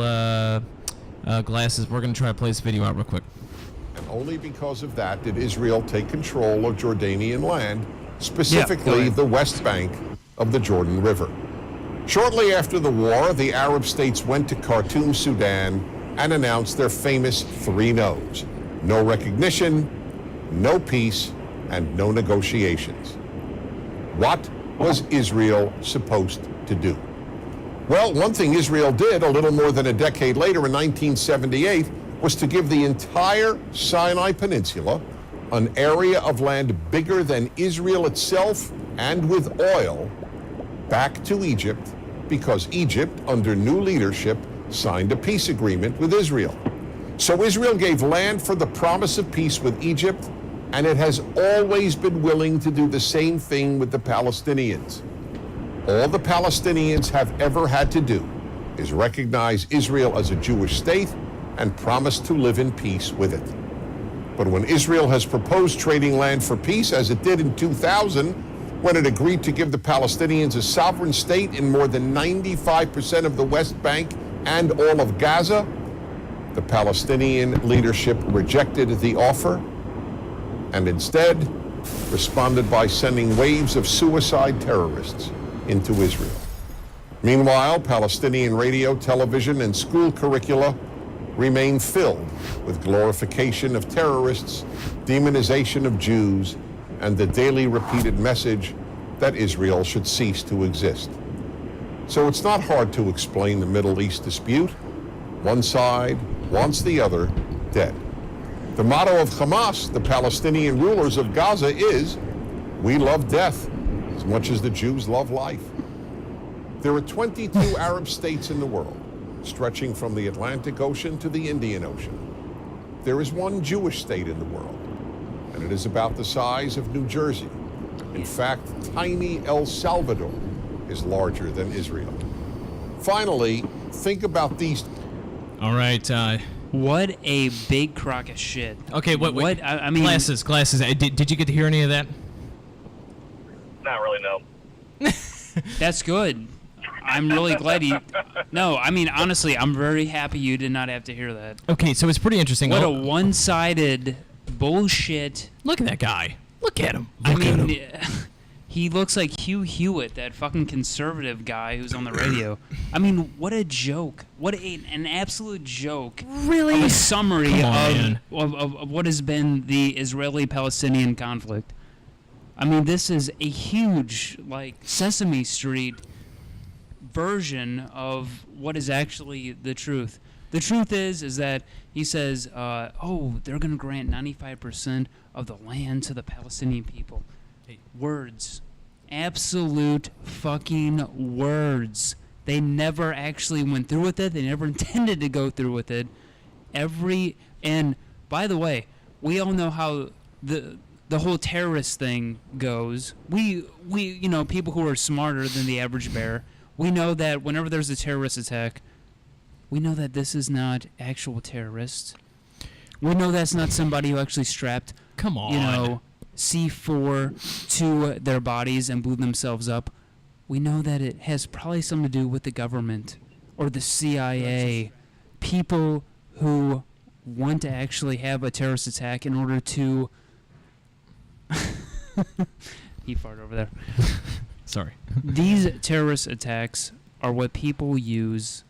Glasses. We're gonna try to play this video out real quick.
And only because of that did Israel take control of Jordanian land, specifically
ahead.
the West Bank of the Jordan River. Shortly after the war, the Arab states went to Khartoum, Sudan, and announced their famous 3 no's. No recognition, no peace, and no negotiations. What was Israel supposed to do? Well, one thing Israel did a little more than a decade later in 1978 was to give the entire Sinai Peninsula, an area of land bigger than Israel itself and with oil, back to Egypt because Egypt, under new leadership, signed a peace agreement with Israel. So Israel gave land for the promise of peace with Egypt, and it has always been willing to do the same thing with the Palestinians. All the Palestinians have ever had to do is recognize Israel as a Jewish state and promise to live in peace with it. But when Israel has proposed trading land for peace, as it did in 2000, when it agreed to give the Palestinians a sovereign state in more than 95% of the West Bank and all of Gaza, the Palestinian leadership rejected the offer and instead responded by sending waves of suicide terrorists into Israel. Meanwhile, Palestinian radio, television, and school curricula remain filled with glorification of terrorists, demonization of Jews, and the daily repeated message that Israel should cease to exist. So it's not hard to explain the Middle East dispute. One side wants the other dead. The motto of Hamas, the Palestinian rulers of Gaza, is, "We love death as much as the Jews love life." There are 22 Arab states in the world, stretching from the Atlantic Ocean to the Indian Ocean. There is one Jewish state in the world, and it is about the size of New Jersey. In fact, tiny El Salvador is larger than Israel. Finally, think about these.
All right.
What a big crock of shit.
Okay. What?
I mean,
Glasses. Did you get to hear any of that?
Not really, no.
that's good. I'm really glad you. No, I mean, honestly, I'm very happy you did not have to hear that.
Okay, so it's pretty interesting.
What a one-sided bullshit.
Look at that guy. Look at him.
I
Look at him.
mean, he looks like Hugh Hewitt, that fucking conservative guy who's on the radio. I mean, what a joke. What an absolute joke.
Really?
Of a summary
Come on,
of what has been the Israeli-Palestinian conflict. I mean, this is a huge, like, Sesame Street version of what is actually the truth. The truth is that he says, they're going to grant 95% of the land to the Palestinian people. Words. Absolute fucking words. They never actually went through with it. They never intended to go through with it. And by the way, we all know how the whole terrorist thing goes. We people who are smarter than the average bear, we know that whenever there's a terrorist attack, we know that this is not actual terrorists. We know that's not somebody who actually strapped,
Come on.
C4 to their bodies and blew themselves up. We know that it has probably something to do with the government or the CIA, people who want to actually have a terrorist attack in order to... He farted over there.
Sorry.
These terrorist attacks are what people use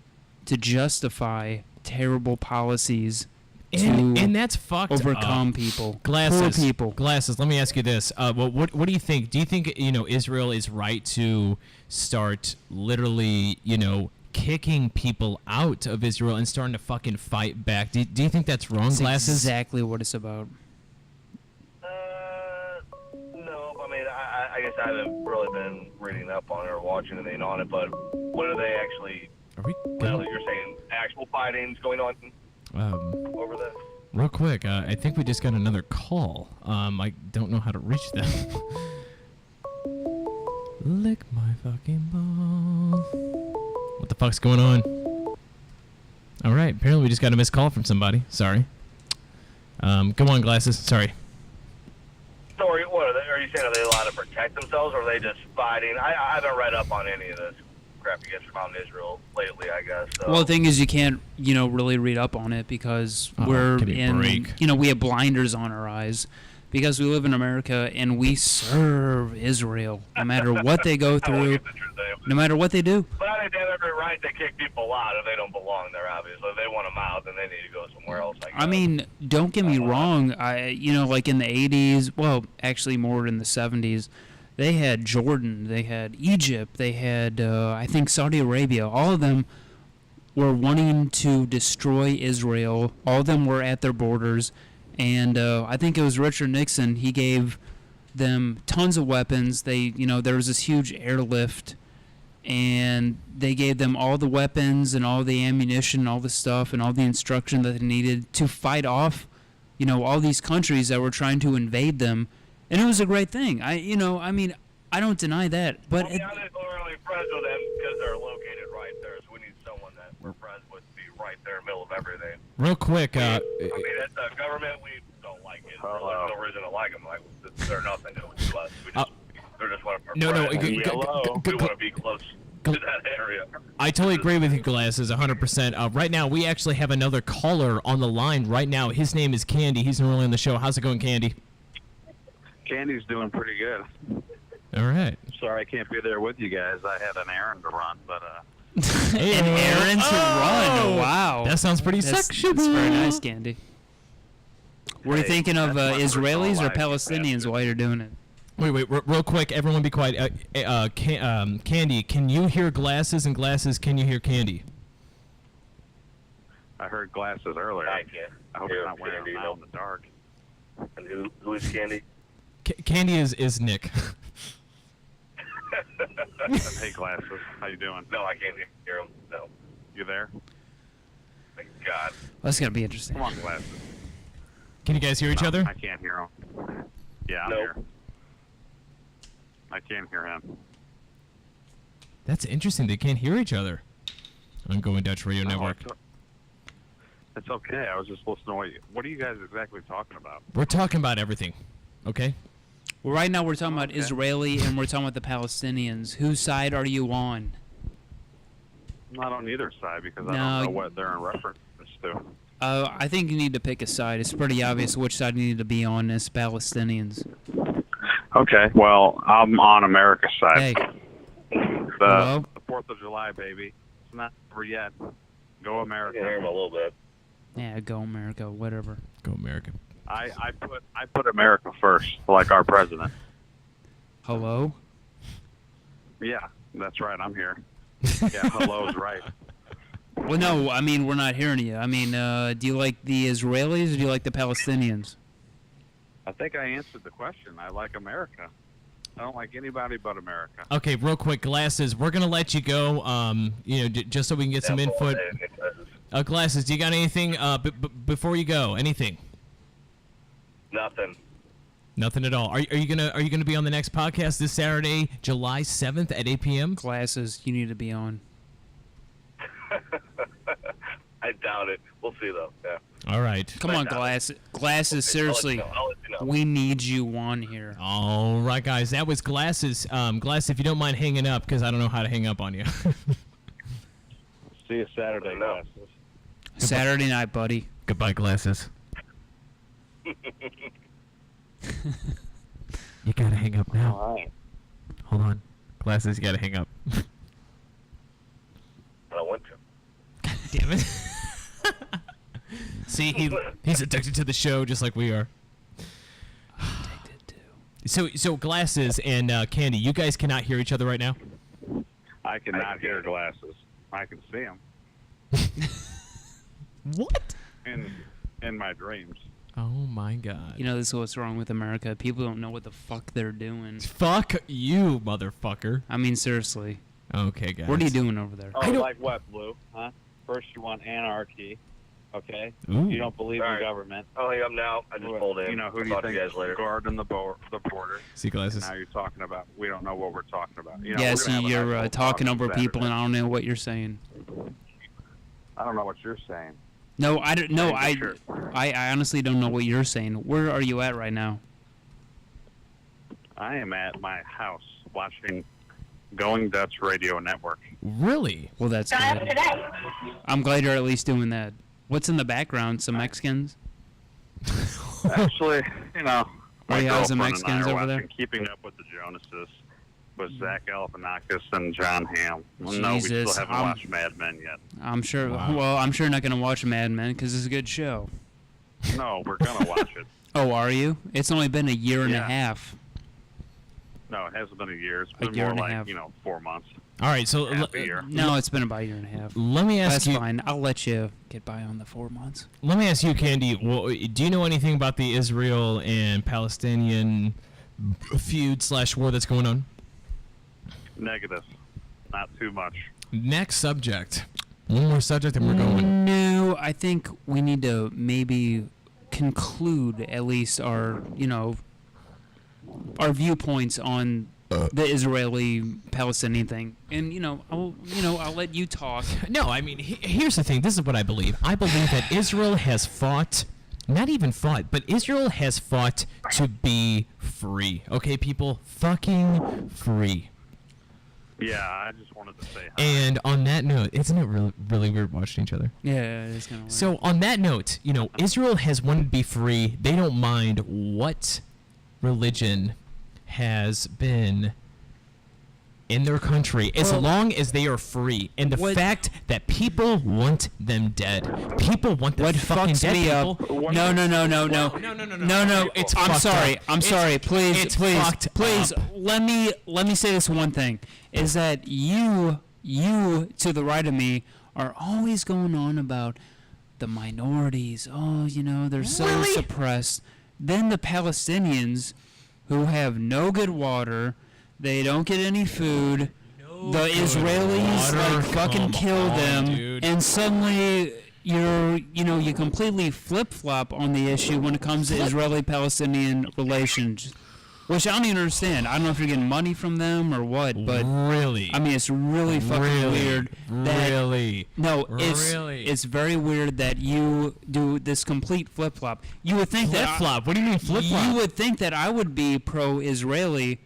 to justify terrible policies
And that's fucked
overcome
up.
people.
Glasses.
Poor people.
Glasses. Let me ask you this. What do you think? Do you think Israel is right to start literally kicking people out of Israel and starting to fucking fight back? Do you think that's wrong,
That's
Glasses?
exactly what it's about.
No, I mean, I guess I haven't really been reading up on it or watching anything on it, but what are they actually...
Are we
Well, you're saying actual fightings going on over this?
Real quick, I think we just got another call. I don't know how to reach them. Lick my fucking balls. What the fuck's going on? All right, apparently we just got a missed call from somebody. Sorry. Go on, Glasses. Sorry.
So are you saying are they allowed to protect themselves, or are they just fighting? I haven't read up on any of this crap you guys found in Israel lately, I guess. So.
Well, the thing is, you can't, really read up on it because we're
give me a
in,
break.
we have blinders on our eyes because we live in America and we serve Israel no matter what they go through, no matter what they do.
But I think they have every right to kick people out if they don't belong there, obviously. If they want them out, then they need to go somewhere else, I guess.
I mean, don't get me wrong. Like in the 80s, well, actually more in the 70s, they had Jordan, they had Egypt, they had, I think, Saudi Arabia. All of them were wanting to destroy Israel. All of them were at their borders. And I think it was Richard Nixon. He gave them tons of weapons. There was this huge airlift. And they gave them all the weapons and all the ammunition, all the stuff, and all the instruction that they needed to fight off, all these countries that were trying to invade them. And it was a great thing. I don't deny that. But
Well, yeah, we're only friends with them because they're located right there. So we need someone that we're friends with to be right there in the middle of everything.
Real quick.
I mean, it's a government. We don't like it. There's no reason to like them. Like, they're nothing to us. They're just one of our friends. We want to be close to that area.
I totally agree with you, Glasses, 100%. Right now, we actually have another caller on the line right now. His name is Candy. He's early on the show. How's it going, Candy?
Candy's doing pretty good.
All right.
Sorry I can't be there with you guys. I had an errand to run, but
an errand to run. Wow.
That sounds pretty sexual.
That's very nice, Candy. Were you thinking of
that's my
Israelis or
personal life,
Palestinians while you're doing it?
Wait, real quick. Everyone be quiet. Candy, can you hear Glasses? And Glasses, can you hear Candy?
I heard Glasses earlier.
I can't.
I hope
hear
it's not wearing
Candy,
them
no.
out in the dark.
And who is Candy?
Candy is Nick.
Hey, Glasses. How you doing?
No, I can't hear him. No.
You there?
Thank God.
That's going to be interesting.
Come on, Glasses.
Can you guys hear each
No,
other?
I can't hear him. Yeah, I'm
Nope.
here. I can't hear him.
That's interesting. They can't hear each other. On Going Dutch Radio
No,
Network.
It's okay. I was just listening to what are you guys exactly talking about?
We're talking about everything. Okay?
Well, right now we're talking about
Okay.
Israeli and we're talking about the Palestinians. Whose side are you on?
I'm not on either side because I
No,
don't know what they're in reference to.
I think you need to pick a side. It's pretty obvious which side you need to be on as Palestinians.
Okay, well, I'm on America's side.
Hey,
The
hello?
4th of July, baby. It's not over yet. Go
I
America.
can hear him a little bit.
Yeah, go America, whatever.
Go America.
I put America first, like our president.
Hello?
Yeah, that's right. I'm here. Yeah, hello's right.
Well, no, I mean, we're not hearing you. I mean, do you like the Israelis or do you like the Palestinians?
I think I answered the question. I like America. I don't like anybody but America.
Okay, real quick, Glasses, we're going to let you go, just so we can get some input. Glasses, do you got anything before you go? Anything?
Nothing.
Nothing at all. Are you gonna be on the next podcast this Saturday, July 7th at 8 p.m.?
Glasses, you need to be on.
I doubt it. We'll see, though. Yeah.
All right.
Come on, Glasses. Glasses, seriously.
I'll let you know.
We need you on here.
All right, guys. That was Glasses. Glasses, if you don't mind hanging up, because I don't know how to hang up on you.
See you Saturday,
No.
Glasses.
Saturday night, buddy.
Goodbye, Glasses. You gotta hang up now.
All right.
Hold on. Glasses, you gotta hang up.
I don't want to.
Damn it. See, he's addicted to the show just like we are.
Addicted to.
So Glasses and Candy, you guys cannot hear each other right now?
I cannot hear Glasses. I can see him
What?
in my dreams.
Oh my god.
You know, this is what's wrong with America. People don't know what the fuck they're doing.
Fuck you, motherfucker.
I mean, seriously.
Okay, guys.
What are you doing over there?
Oh,
I don't-
like what, Blue? Huh? First you want anarchy, okay?
Ooh.
You don't believe
All
in
right.
government.
I'll hang up now. I just pulled in.
You know, who
I'll
do you
talk to
think
you guys
is
later.
guarding the border?
See, Glasses.
Now you're talking about, we don't know what we're talking about. You know,
Yeah,
we're
see,
gonna have an
you're
actual
talking
talk
over
on
people, and
Saturday.
I don't know what you're saying.
I don't know what you're saying.
No, I don't. No,
Hey, sure.
I honestly don't know what you're saying. Where are you at right now?
I am at my house watching Going Dutch Radio Network.
Really?
Well, that's good. I'm glad you're at least doing that. What's in the background? Some Mexicans?
Actually, you know, my
Oh, yeah,
girlfriend
how's the
and I
Mexicans
are
over there?
watching Keeping Up with the Jonases with Zach Galifianakis and John Hamm. Well, no, we still
Jesus,
haven't watched Mad Men yet.
I'm sure.
Wow.
Well, I'm sure not going to watch Mad Men because it's a good show.
No, we're gonna watch it.
Oh, are you? It's only been a year and a
Yeah.
half.
No, it hasn't been a year. It's
A
been
year
more
and a
like,
half.
4 months.
All right, so
Half a year.
No, it's been about a year and a half.
let me ask
That's
you.
fine. I'll let you get by on the 4 months.
Let me ask you, Candy. Do you know anything about the Israel and Palestinian feud/war that's going on?
Negative. Not too much.
Next subject. One more subject, and we're going.
No, I think we need to maybe conclude at least our, our viewpoints on the Israeli-Palestinian thing. And I'll let you talk.
No, I mean, here's the thing. This is what I believe. I believe that Israel has fought, not even fought, but Israel has fought to be free. Okay, people? Fucking free.
Yeah, I just wanted to say hi.
And on that note, isn't it really weird watching each other?
Yeah, it's kind of
So on that note, Israel has wanted to be free. They don't mind what religion has been in their country as
Well,
long as they are free. And the
what-
fact that people want them dead. People want them
What
fucking
fucks
dead,
me up?
people.
No.
No, it's
I'm
fucked
sorry.
up.
I'm sorry.
It's
Please,
fucked
please.
up.
Let me say this one thing: is that you to the right of me are always going on about the minorities. Oh, they're so
Really?
suppressed. Then the Palestinians, who have no good water, they don't get any food. The Israelis
water.
fucking
Come
kill
on,
them,
dude.
and suddenly you completely flip flop on the issue when it comes to Israeli-Palestinian relations, which I don't even understand. I don't know if you're getting money from them or what, but
really?
I mean it's really fucking weird. That,
Really?
No,
Really?
it's very weird that you do this complete flip flop. You would think that
Flip-flop? What do you mean flip-flop?
You would think that I would be pro-Israeli,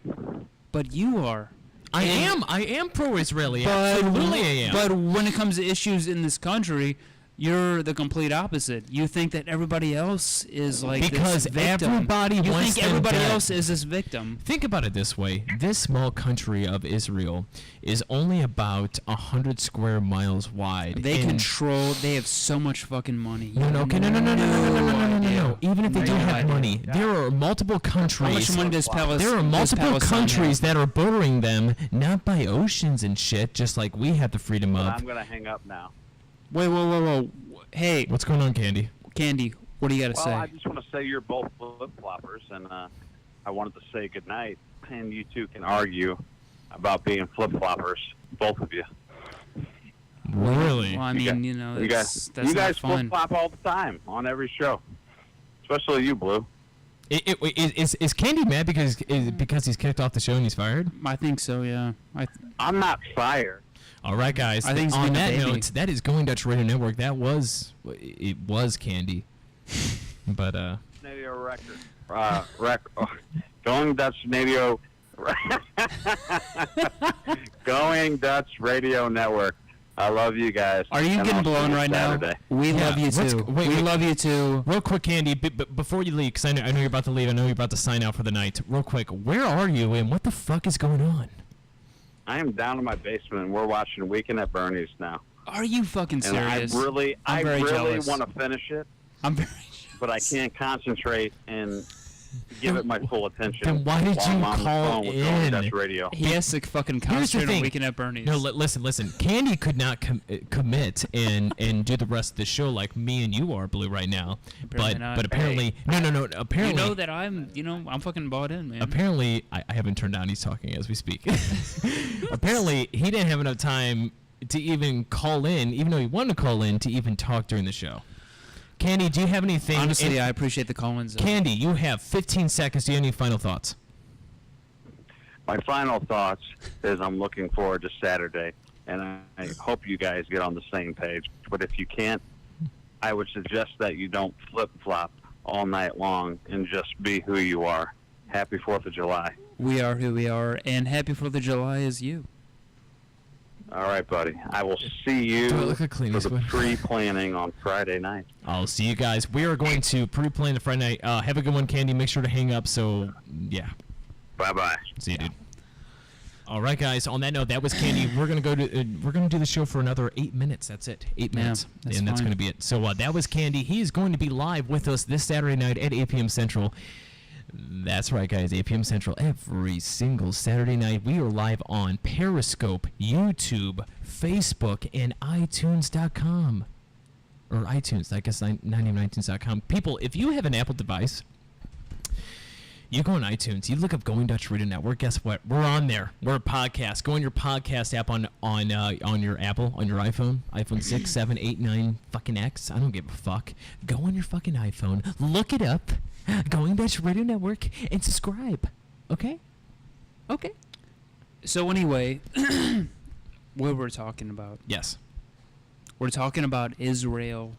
but you are.
I
And-
am pro-Israeli.
But,
Absolutely I am.
But when it comes to issues in this country, you're the complete opposite. You think that everybody else is like
Because
this victim.
everybody
you
wants
think
them
everybody
dead.
else is this victim.
Think about it this way. This small country of Israel is only about 100 square miles wide.
They
and-
control. They have so much fucking money. You
No. Even if they do
No
have
idea.
money, there are multiple countries.
How much money does
There are multiple countries that are bordering them, not by oceans and shit, just like we have the freedom
But
of.
I'm going to hang up now.
Whoa. Hey,
What's going on, Candy?
Candy, what do you got to
Well, I
say?
just want to say you're both flip-floppers, and I wanted to say goodnight, and you two can argue about being flip-floppers, both of you.
Really?
Well, I mean, you know,
You
that's
guys
not fun.
flip-flop all the time on every show, especially you, Blue.
Is Candy mad because he's kicked off the show and he's fired?
I think so, yeah.
I'm not fired.
All right, guys.
I think he's
on
being a
that
baby.
note, that is Going Dutch Radio Network. It was Candy, but
Radio record. Going Dutch Radio. Going Dutch Radio Network. I love you guys.
Are you
and
getting
I'll see
blown
you
right
Saturday.
now? We
Yeah,
love you
let's
too.
go- wait,
we
wait.
love you too.
real quick, Candy, before you leave, because I know you're about to leave. I know you're about to sign out for the night. Real quick, where are you and what the fuck is going on?
I am down in my basement. We're watching Weekend at Bernie's now.
Are you fucking
And I
serious?
really
very jealous.
want to finish it,
I'm very
but I can't concentrate and give it my full attention.
Then why did
while
you
I'm on the
call
phone with Going
in?
Dutch Radio.
He has to fucking
Here's the
concentrate on
thing.
Weekend at Bernie's.
No, listen. Candy could not commit and do the rest of the show like me and you are, Blue, right now.
Apparently not.
But apparently, no. Apparently,
you know that I'm fucking bought in, man.
apparently, I haven't turned down. He's talking as we speak. Apparently, he didn't have enough time to even call in, even though he wanted to call in, to even talk during the show. Candy, do you have anything?
Honestly, I appreciate the call-ins.
Candy, you have 15 seconds. Do you have any final thoughts?
My final thoughts is I'm looking forward to Saturday, and I hope you guys get on the same page. But if you can't, I would suggest that you don't flip-flop all night long and just be who you are. Happy 4th of July.
We are who we are, and happy 4th of July is you.
All right, buddy. I will see you
Do I look like Clint
for the
Eastwood?
pre-planning on Friday night.
I'll see you guys. We are going to pre-plan the Friday night. Have a good one, Candy. Make sure to hang up. So, yeah.
Bye-bye.
See you, dude. All right, guys. On that note, that was Candy. We're gonna do the show for another 8 minutes. That's it. 8 minutes,
that's
and that's
fine.
gonna be it. So that was Candy. He is going to be live with us this Saturday night at 8 p.m. Central. That's right, guys. 8 p.m. Central every single Saturday night. We are live on Periscope, YouTube, Facebook, and iTunes.com. Or iTunes, I guess 90iTunes.com. People, if you have an Apple device, you go on iTunes, you look up Going Dutch Radio Network. Guess what? We're on there. We're a podcast. Go on your podcast app on your Apple, on your iPhone 6, 7, 8, 9, fucking X. I don't give a fuck. Go on your fucking iPhone, look it up, Going Dutch Radio Network, and subscribe. Okay? Okay.
So anyway, what we're talking about?
Yes.
We're talking about Israel.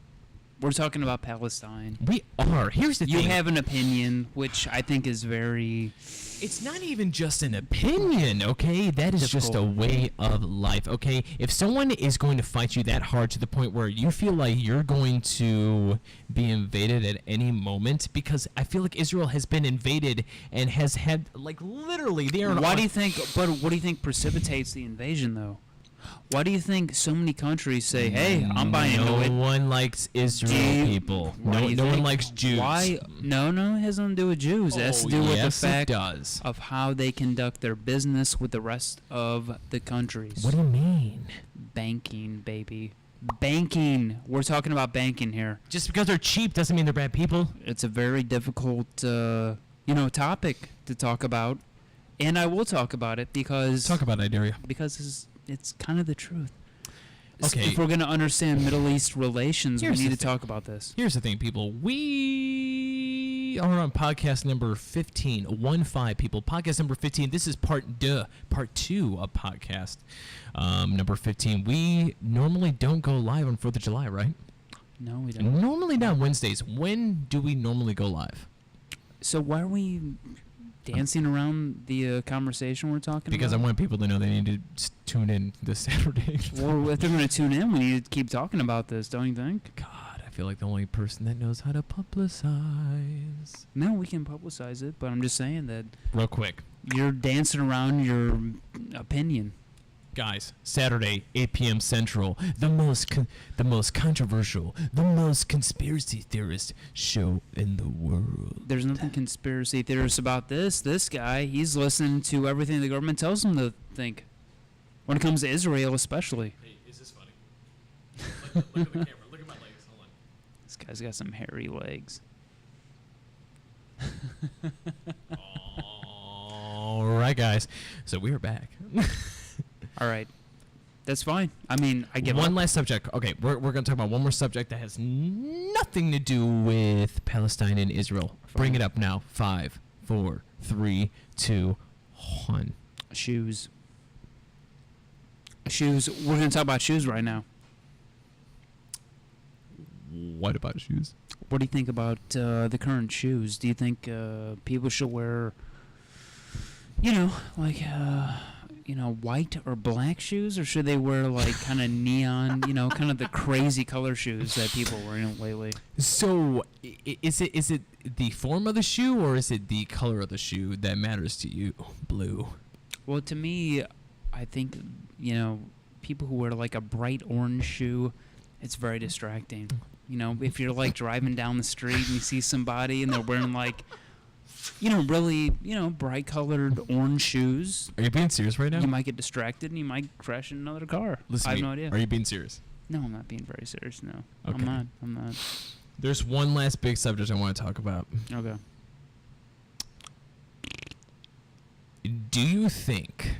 We're talking about Palestine.
We are. Here's the
You
thing.
have an opinion, which I think is very.
It's not even just an opinion, okay? That is just a
Difficult.
way of life, okay? If someone is going to fight you that hard to the point where you feel like you're going to be invaded at any moment, because I feel like Israel has been invaded and has had, like, literally, they are.
Why do you think? But what do you think precipitates the invasion, though? Why do you think so many countries say, "Hey, I'm buying into it"?
No one likes Israel
Do you-
people.
Why do you
No one
think-
likes Jews.
Why? No, it has nothing to do with Jews. It has to do with the
yes, it
fact
does.
of how they conduct their business with the rest of the countries.
What do you mean?
Banking, baby. Banking. We're talking about banking here.
Just because they're cheap doesn't mean they're bad people.
It's a very difficult, topic to talk about, and I will talk about it because
Talk about it, I dare you.
because it's kind of the truth.
Okay.
If we're gonna understand Middle East relations,
Here's
we
the
need to
thing.
talk about this.
Here's the thing, people. We are on podcast number 15. 1-5, people. Podcast number 15. This is part 2 of podcast number 15. We normally don't go live on 4th of July, right?
No, we don't.
Normally not Wednesdays. When do we normally go live?
So why are we dancing around the conversation we're talking
Because I
about?
want people to know they need to tune in this Saturday.
Well, if they're going to tune in, we need to keep talking about this, don't you think?
God, I feel like the only person that knows how to publicize.
No, we can publicize it, but I'm just saying that
Real quick.
you're dancing around your opinion.
Guys, Saturday, 8 p.m. Central, the most controversial, the most conspiracy theorist show in the world.
There's nothing conspiracy theorists about this. This guy, he's listening to everything the government tells him to think. When it comes to Israel, especially.
Hey, is this funny? Look at the camera. Look at my legs. Hold on.
This guy's got some hairy legs.
All right, guys. So we are back.
All right. That's fine. I mean, I get
one last subject. Okay, we're going to talk about one more subject that has nothing to do with Palestine and Israel. Bring it up now. 5, 4, 3, 2, 1.
Shoes. Shoes. We're going to talk about shoes right now.
What about shoes?
What do you think about the current shoes? Do you think people should wear, white or black shoes, or should they wear like kind of neon, kind of the crazy color shoes that people are wearing lately?
So, is it the form of the shoe, or is it the color of the shoe that matters to you, Blue?
Well, to me, I think people who wear like a bright orange shoe, it's very distracting. If you're like driving down the street and you see somebody and they're wearing like, really, bright colored orange shoes.
Are you being serious right now?
You might get distracted and you might crash in another car.
Listen,
I have no idea.
Are you being serious?
No, I'm not being very serious. No,
Okay.
I'm not.
There's one last big subject I want to talk about.
Okay.
Do you think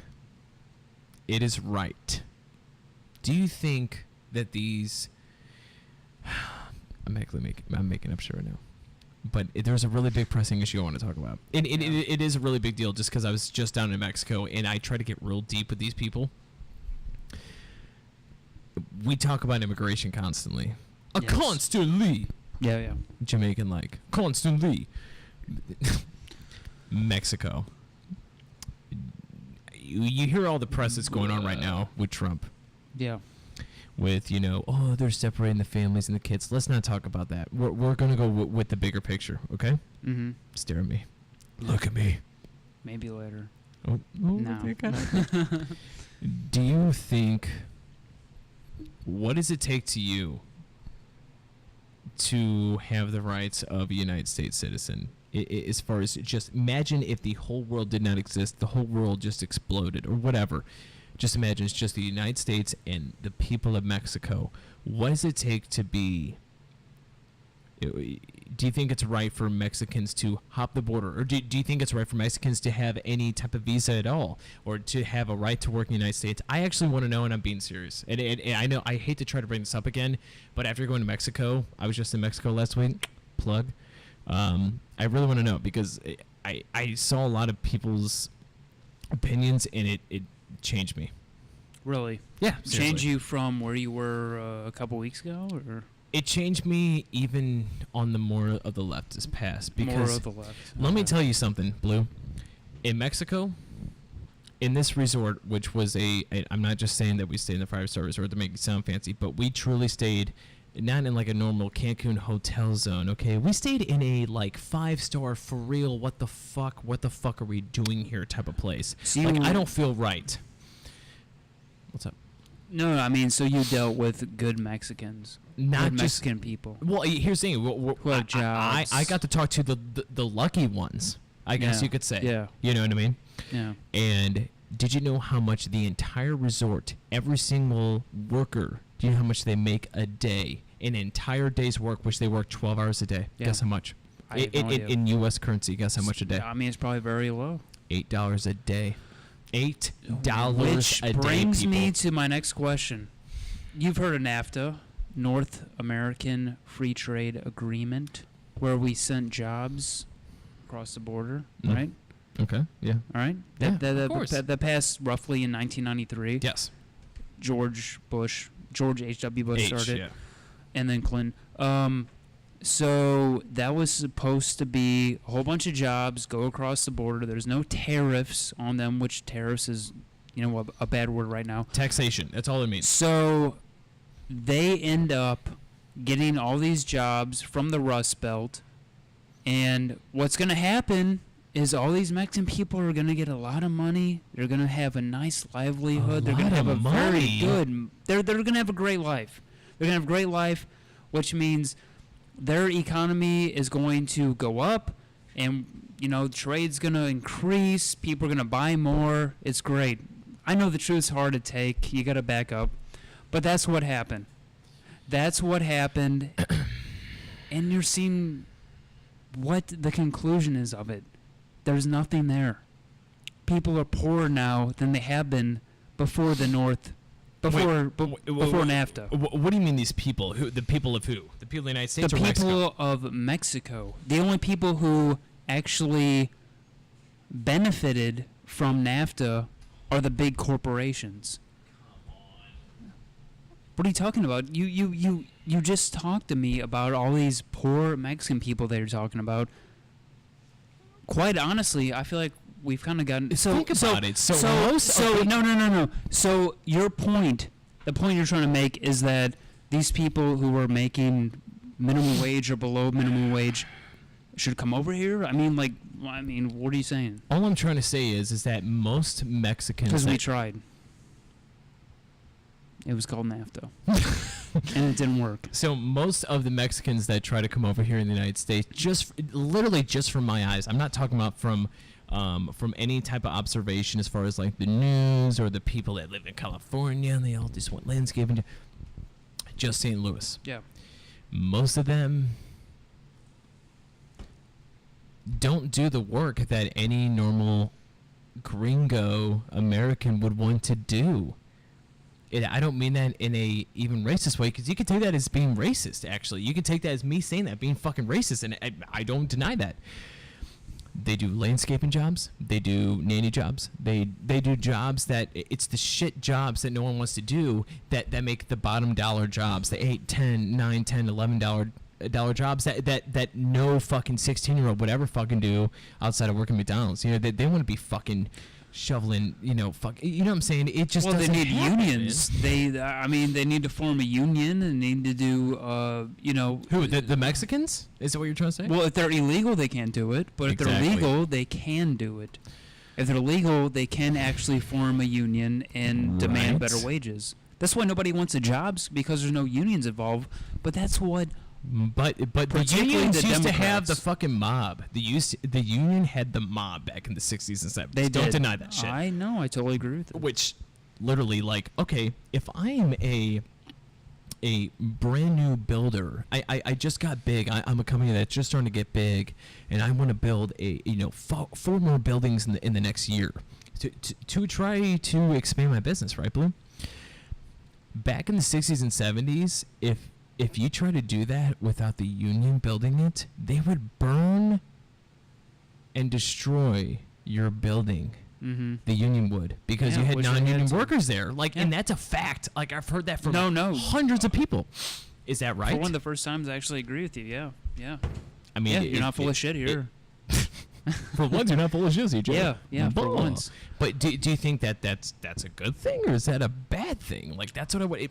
it is right? Do you think that these... I'm making up shit right now. But there's a really big pressing issue I want to talk about. And it is a really big deal just because I was just down in Mexico and I try to get real deep with these people. We talk about immigration constantly.
Yes.
Constantly.
Yeah.
Jamaican like. Constantly. Mexico. You hear all the press that's going on right now with Trump.
Yeah.
With, they're separating the families and the kids. Let's not talk about that. We're going to go with the bigger picture, okay?
Mm-hmm.
Stare at me. Look at me.
Maybe later.
Oh
No.
Do you think... What does it take to you to have the rights of a United States citizen? As far as just imagine if the whole world did not exist, the whole world just exploded or whatever. Just imagine it's just the United States and the people of Mexico. What does it take to be... Do you think it's right for Mexicans to hop the border? Or do you think it's right for Mexicans to have any type of visa at all? Or to have a right to work in the United States? I actually want to know, and I'm being serious. And I know I hate to try to bring this up again, but after going to Mexico, I was just in Mexico last week. Plug. I really want to know because I saw a lot of people's opinions, and it changed me.
Really?
Yeah.
Change
seriously.
you from where you were a couple weeks ago, or
It changed me even on the more of the leftist path. Because
more of the left?
let me
Okay.
tell you something, Blue. In Mexico, in this resort, which was I'm not just saying that we stayed in the 5-star resort to make it sound fancy, but we truly stayed not in like a normal Cancun hotel zone, okay? We stayed in a like 5-star for real, what the fuck are we doing here type of place.
So
Like,
you-
I don't feel right. What's up?
No, I mean, so you dealt with good Mexicans,
Not
good
just
Mexican people.
Well, here's the thing.
Who have jobs.
I got to talk to the lucky ones, I guess
Yeah.
you could say.
Yeah.
You know what I mean?
Yeah.
And did you know how much the entire resort, every single worker, do you know how much they make a day? An entire day's work, which they work 12 hours a day.
Yeah.
Guess how much?
I have no idea.
In U.S. currency, guess how much a day?
I mean, it's probably very low.
$8 a day. $8
Which
a day,
brings me
people.
to my next question. You've heard of NAFTA, North American Free Trade Agreement, where we sent jobs across the border,
Mm.
right?
Okay, yeah.
All right.
Yeah, of course.
That passed roughly in 1993.
Yes.
George H.W. Bush started,
yeah.
and then Clinton. So that was supposed to be a whole bunch of jobs go across the border. There's no tariffs on them, which tariffs is, a bad word right now.
Taxation, that's all it means.
So they end up getting all these jobs from the Rust Belt, and what's going to happen is all these Mexican people are going to get a lot of money. They're going to have a nice livelihood. They're going to
lot
have a
of
very
money?
good. They're going to have a great life. They're going to have a great life, which means their economy is going to go up, and trade's going to increase. People are going to buy more. It's great. I know the truth's hard to take. You got to back up, but that's what happened. That's what happened. And you're seeing what the conclusion is of it. There's nothing there. People are poorer now than they have been before the North, before NAFTA.
What do you mean these people? Who? The people of who? The people of the United States
The
or Mexico?
people of Mexico. The only people who actually benefited from NAFTA are the big corporations. What are you talking about? You just talked to me about all these poor Mexican people that you're talking about. Quite honestly, I feel like we've kind of gotten.
Think about it.
No. So your point, the point you're trying to make is that these people who are making minimum wage or below minimum wage should come over here. I mean, what are you saying?
All I'm trying to say is that most Mexicans.
Because we tried. It was called NAFTA. And it didn't work.
So most of the Mexicans that try to come over here in the United States, literally just from my eyes, I'm not talking about from any type of observation as far as like the news or the people that live in California and they all just want landscaping. Just St. Louis.
Yeah.
Most of them don't do the work that any normal gringo American would want to do. I don't mean that in a even racist way, because you could take that as being racist, actually. You could take that as me saying that, being fucking racist, and I don't deny that. They do landscaping jobs. They do nanny jobs. They do jobs that, it's the shit jobs that no one wants to do that make the bottom dollar jobs, the $8, $10, $9, $10, $11 jobs that no fucking 16-year-old would ever fucking do outside of working McDonald's. You know, they want to be fucking shoveling, you know what I'm saying? It just
they need
happen,
unions.
man.
They need to form a union and need to do,
Who, the Mexicans? Is that what you're trying to say?
Well, if they're illegal, they can't do it. But if they're legal, they can do it. If they're legal, they can actually form a union and demand better wages. That's why nobody wants the jobs, because there's no unions involved. But that's what.
But the unions used to have the fucking mob. The union had the mob back in the 60s and 70s. Don't deny that shit.
I know. I totally agree with it.
Which, literally, like, okay, if I am a brand new builder, I just got big. I'm a company that's just starting to get big, and I want to build four more buildings in the next year to try to expand my business, right, Blue? Back in the 60s and 70s, if you try to do that without the union building it, they would burn and destroy your building.
Mm-hmm.
The union would, because you had non-union workers there. And that's a fact. Like, I've heard that from hundreds of people. Is that right?
For one of the first times, I actually agree with you. Yeah.
I mean,
you're not full of shit here.
For once, you're not full of shit, CJ.
Yeah. For once.
But do you think that's a good thing, or is that a bad thing? Like, that's what I would.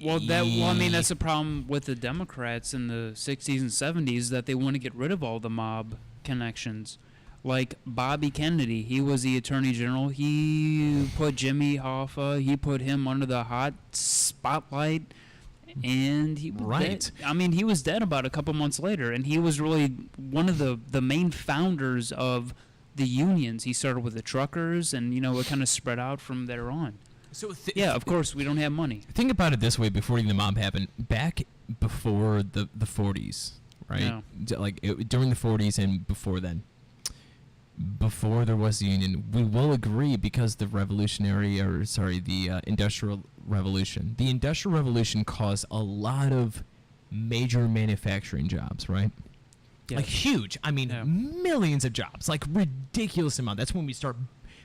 I mean, that's the problem with the Democrats in the 60s and 70s, that they want to get rid of all the mob connections. Like Bobby Kennedy, he was the Attorney General. He put Jimmy Hoffa, he put him under the hot spotlight, and he was dead. I mean, he was dead about a couple months later, and he was really one of the main founders of the unions. He started with the truckers, and it kind of spread out from there on.
So
of course, we don't have money.
Think about it this way: before the mob happened, back before the 40s, right?
Yeah.
Like during the 40s and before then, before there was the union, we will agree, because the Industrial Revolution. The Industrial Revolution caused a lot of major manufacturing jobs, right? Yeah. Like huge. I mean, millions of jobs, like ridiculous amount. That's when we start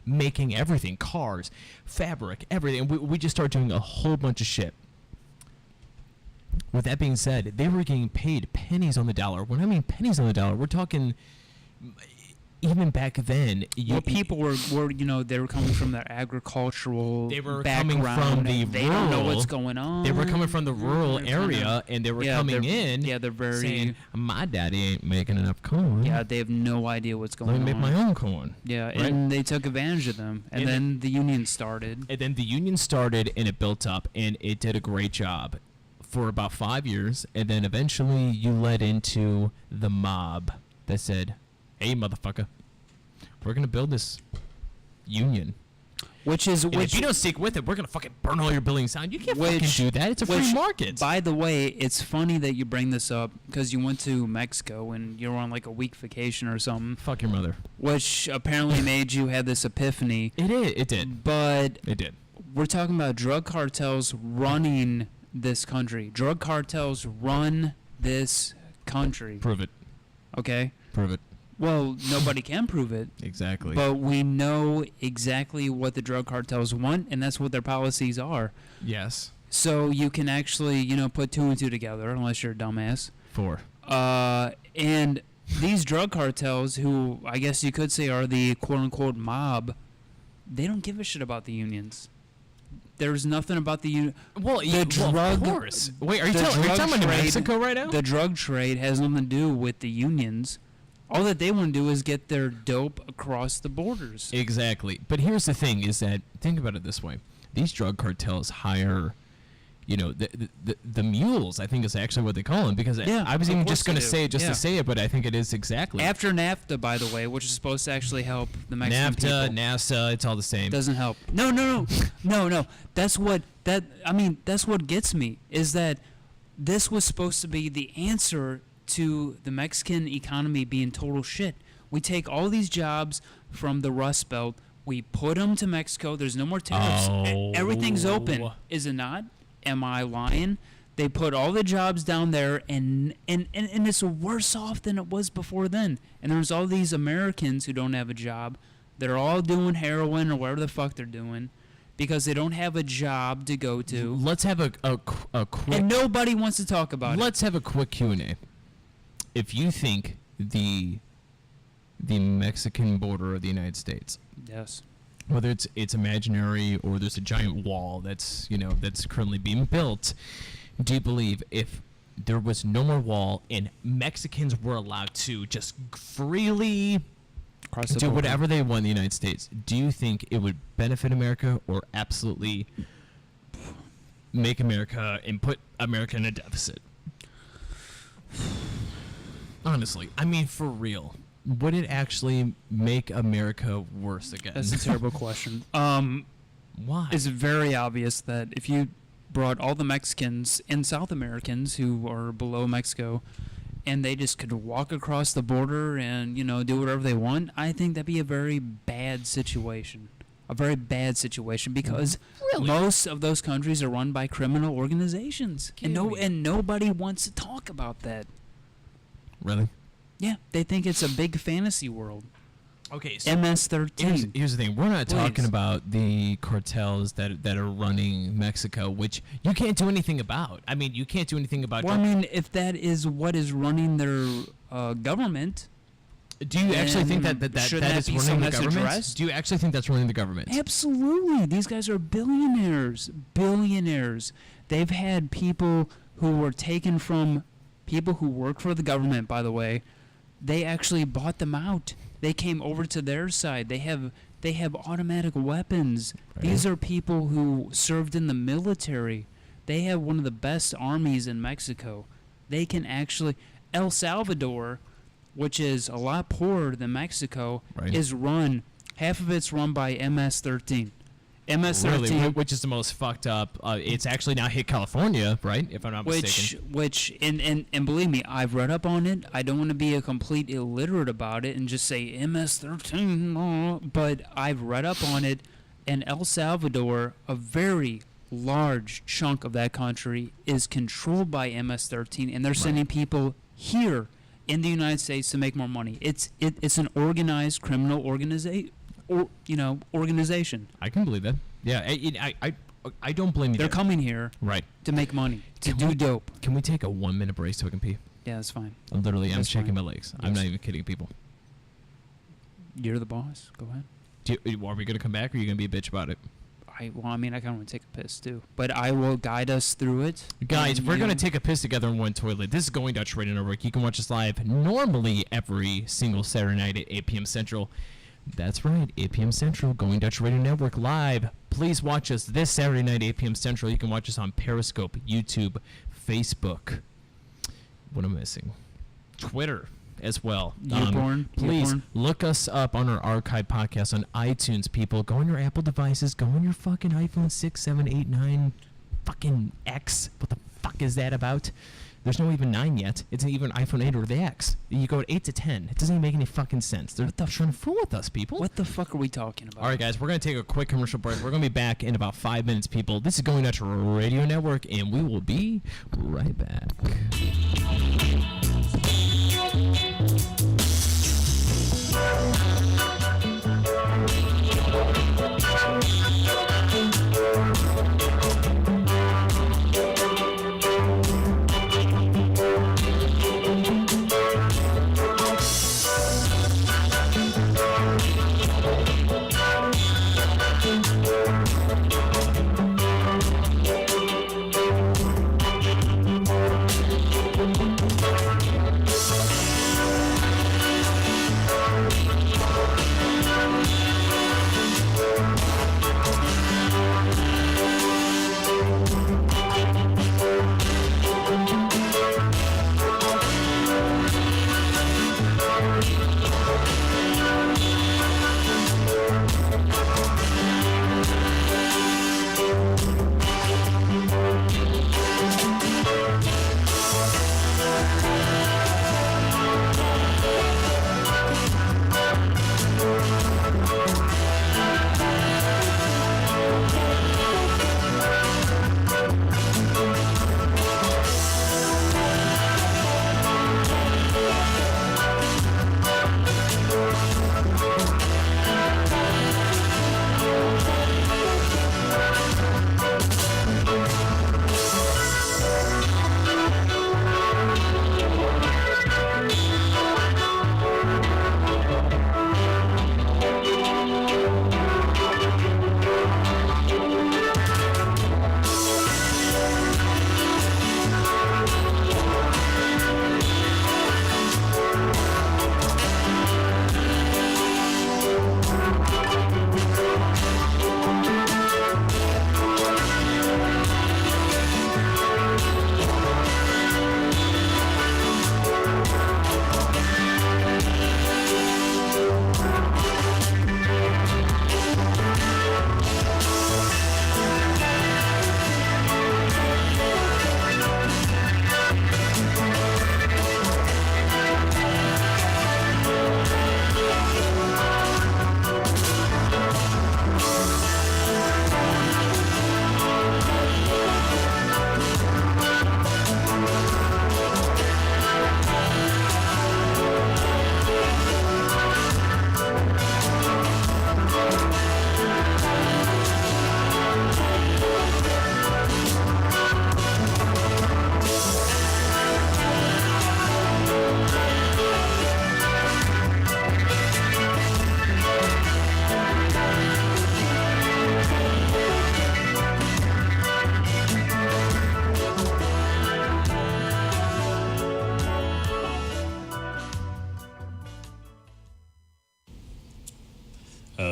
making everything, cars, fabric, everything. We just start doing a whole bunch of shit. With that being said, they were getting paid pennies on the dollar. When I mean pennies on the dollar, we're talking, even back then,
people were they were coming from their agricultural
coming from the
they
rural,
don't know what's going on.
They were coming from the rural area, and they were coming in.
Yeah, they're very
saying, my daddy ain't making enough corn.
Yeah, they have no idea what's going on.
Let me make my own corn.
Yeah, right? And they took advantage of them, and then the union started.
And then the union started, and it built up, and it did a great job for about 5 years, and then eventually you led into the mob that said, hey, motherfucker, we're going to build this union.
Which is
And if you don't stick with it, we're gonna fucking burn all your buildings down. You can't fucking do that. It's a free market.
By the way, it's funny that you bring this up because you went to Mexico and you were on like a week vacation or something.
Fuck your mother.
Which apparently made you have this epiphany.
It did.
But
It did.
we're talking about drug cartels running this country. Drug cartels run this country.
Prove it.
Okay?
Prove it.
Well, nobody can prove it.
Exactly.
But we know exactly what the drug cartels want, and that's what their policies are.
Yes.
So you can actually, put 2 and 2 together, unless you're a dumbass.
4.
And these drug cartels, who I guess you could say are the quote-unquote mob, they don't give a shit about the unions. There's nothing about the union.
Well, of course. Wait, are you talking about Mexico right now?
The drug trade has nothing to do with the unions. All that they want to do is get their dope across the borders.
Exactly. But here's the thing: is that think about it this way: these drug cartels hire, the mules. I think is actually what they call them because I was even just going to say it to say it, but I think it is exactly
after NAFTA, by the way, which is supposed to actually help the Mexican people.
NASA, it's all the same.
Doesn't help. No. That's what gets me is that this was supposed to be the answer to the Mexican economy being total shit. We take all these jobs from the Rust Belt, we put them to Mexico. There's no more tariffs. Everything's open, is it not? Am I lying? They put all the jobs down there, and it's worse off than it was before then. And there's all these Americans who don't have a job. They're all doing heroin or whatever the fuck they're doing because they don't have a job to go to.
Let's have a quick...
And nobody wants to talk about it.
Let's have a quick Q&A. If you think the Mexican border of the United States,
yes,
whether it's imaginary or there's a giant wall that's currently being built, do you believe if there was no more wall and Mexicans were allowed to just freely do whatever they want in the United States, do you think it would benefit America or absolutely make America and put America in a deficit? Honestly, I mean, for real, would it actually make America worse again?
That's a terrible question.
Why?
It's very obvious that if you brought all the Mexicans and South Americans who are below Mexico, and they just could walk across the border and do whatever they want, I think that'd be a very bad situation. A very bad situation because most of those countries are run by criminal organizations, and nobody wants to talk about that.
Really?
Yeah, they think it's a big fantasy world.
Okay, so
MS-13.
Here's the thing. We're not talking about the cartels that are running Mexico, which you can't do anything about. I mean, you can't do anything about...
Well, I mean, if that is what is running their government...
Do you actually think that is running the government? Do you actually think that's running the government?
Absolutely. These guys are billionaires. Billionaires. They've had people who were taken from... People who work for the government, by the way, they actually bought them out. They came over to their side. They have automatic weapons. Right. These are people who served in the military. They have one of the best armies in Mexico. They can actually... El Salvador, which is a lot poorer than Mexico, is run... Half of it's run by MS-13. MS-13,
really, which is the most fucked up. It's actually now hit California, right? If I'm not mistaken.
And believe me, I've read up on it. I don't want to be a complete illiterate about it and just say MS-13, but I've read up on it. And El Salvador, a very large chunk of that country, is controlled by MS-13, and they're sending people here in the United States to make more money. It's an organized criminal organization. Organization.
I can believe that. Yeah, I don't blame you.
They're coming here to make money, to do dope.
Can we take a 1-minute break so I can pee?
Yeah, that's fine.
I'm shaking my legs. Yes. I'm not even kidding people.
You're the boss. Go ahead.
Are we going to come back or are you going to be a bitch about it?
I kind of want to take a piss too, but I will guide us through it.
Guys, we're going to take a piss together in one toilet. This is Going Dutch Radio Network. You can watch us live normally every single Saturday night at 8 p.m. Central. That's right, 8 p.m. Central, Going Dutch Radio Network live. Please watch us this Saturday night, 8 p.m. Central. You can watch us on Periscope, YouTube, Facebook. What am I missing? Twitter. as well.
Newborn.
Please
Newborn.
look us up on our archive podcast on iTunes, people. Go on your Apple devices. Go on your fucking iPhone 6, 7, 8, 9, fucking X. What the fuck is that about? There's no even 9 yet. It's even iPhone 8 or the X. You go at 8 to 10. It doesn't even make any fucking sense. They're trying to fool with us, people.
What the fuck are we talking about?
All right, guys, we're going to take a quick commercial break. We're going to be back in about 5 minutes, people. This is Going Dutch Radio Network, and we will be right back.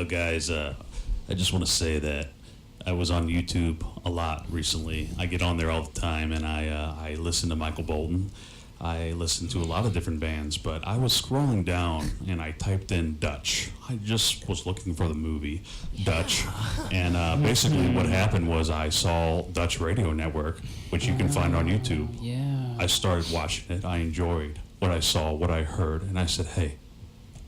Guys, I just want to say that I was on YouTube a lot recently. I get on there all the time, and I listen to Michael Bolton. I listen to a lot of different bands, but I was scrolling down, and I typed in Dutch. I just was looking for the movie Dutch, and basically what happened was I saw Dutch Radio Network, which you can find on YouTube.
Yeah.
I started watching it. I enjoyed what I saw, what I heard, and I said, hey,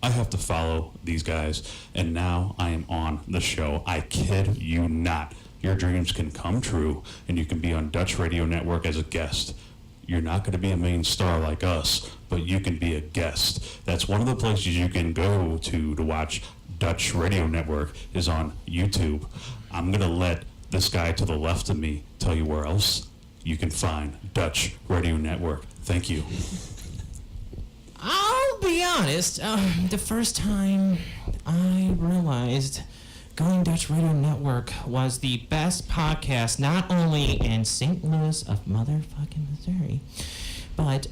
I have to follow these guys, and now I am on the show. I kid you not. Your dreams can come true, and you can be on Dutch Radio Network as a guest. You're not going to be a main star like us, but you can be a guest. That's one of the places you can go to watch Dutch Radio Network is on YouTube. I'm going to let this guy to the left of me tell you where else you can find Dutch Radio Network. Thank you.
I'll be honest, the first time I realized Going Dutch Radio Network was the best podcast, not only in St. Louis of motherfucking Missouri, but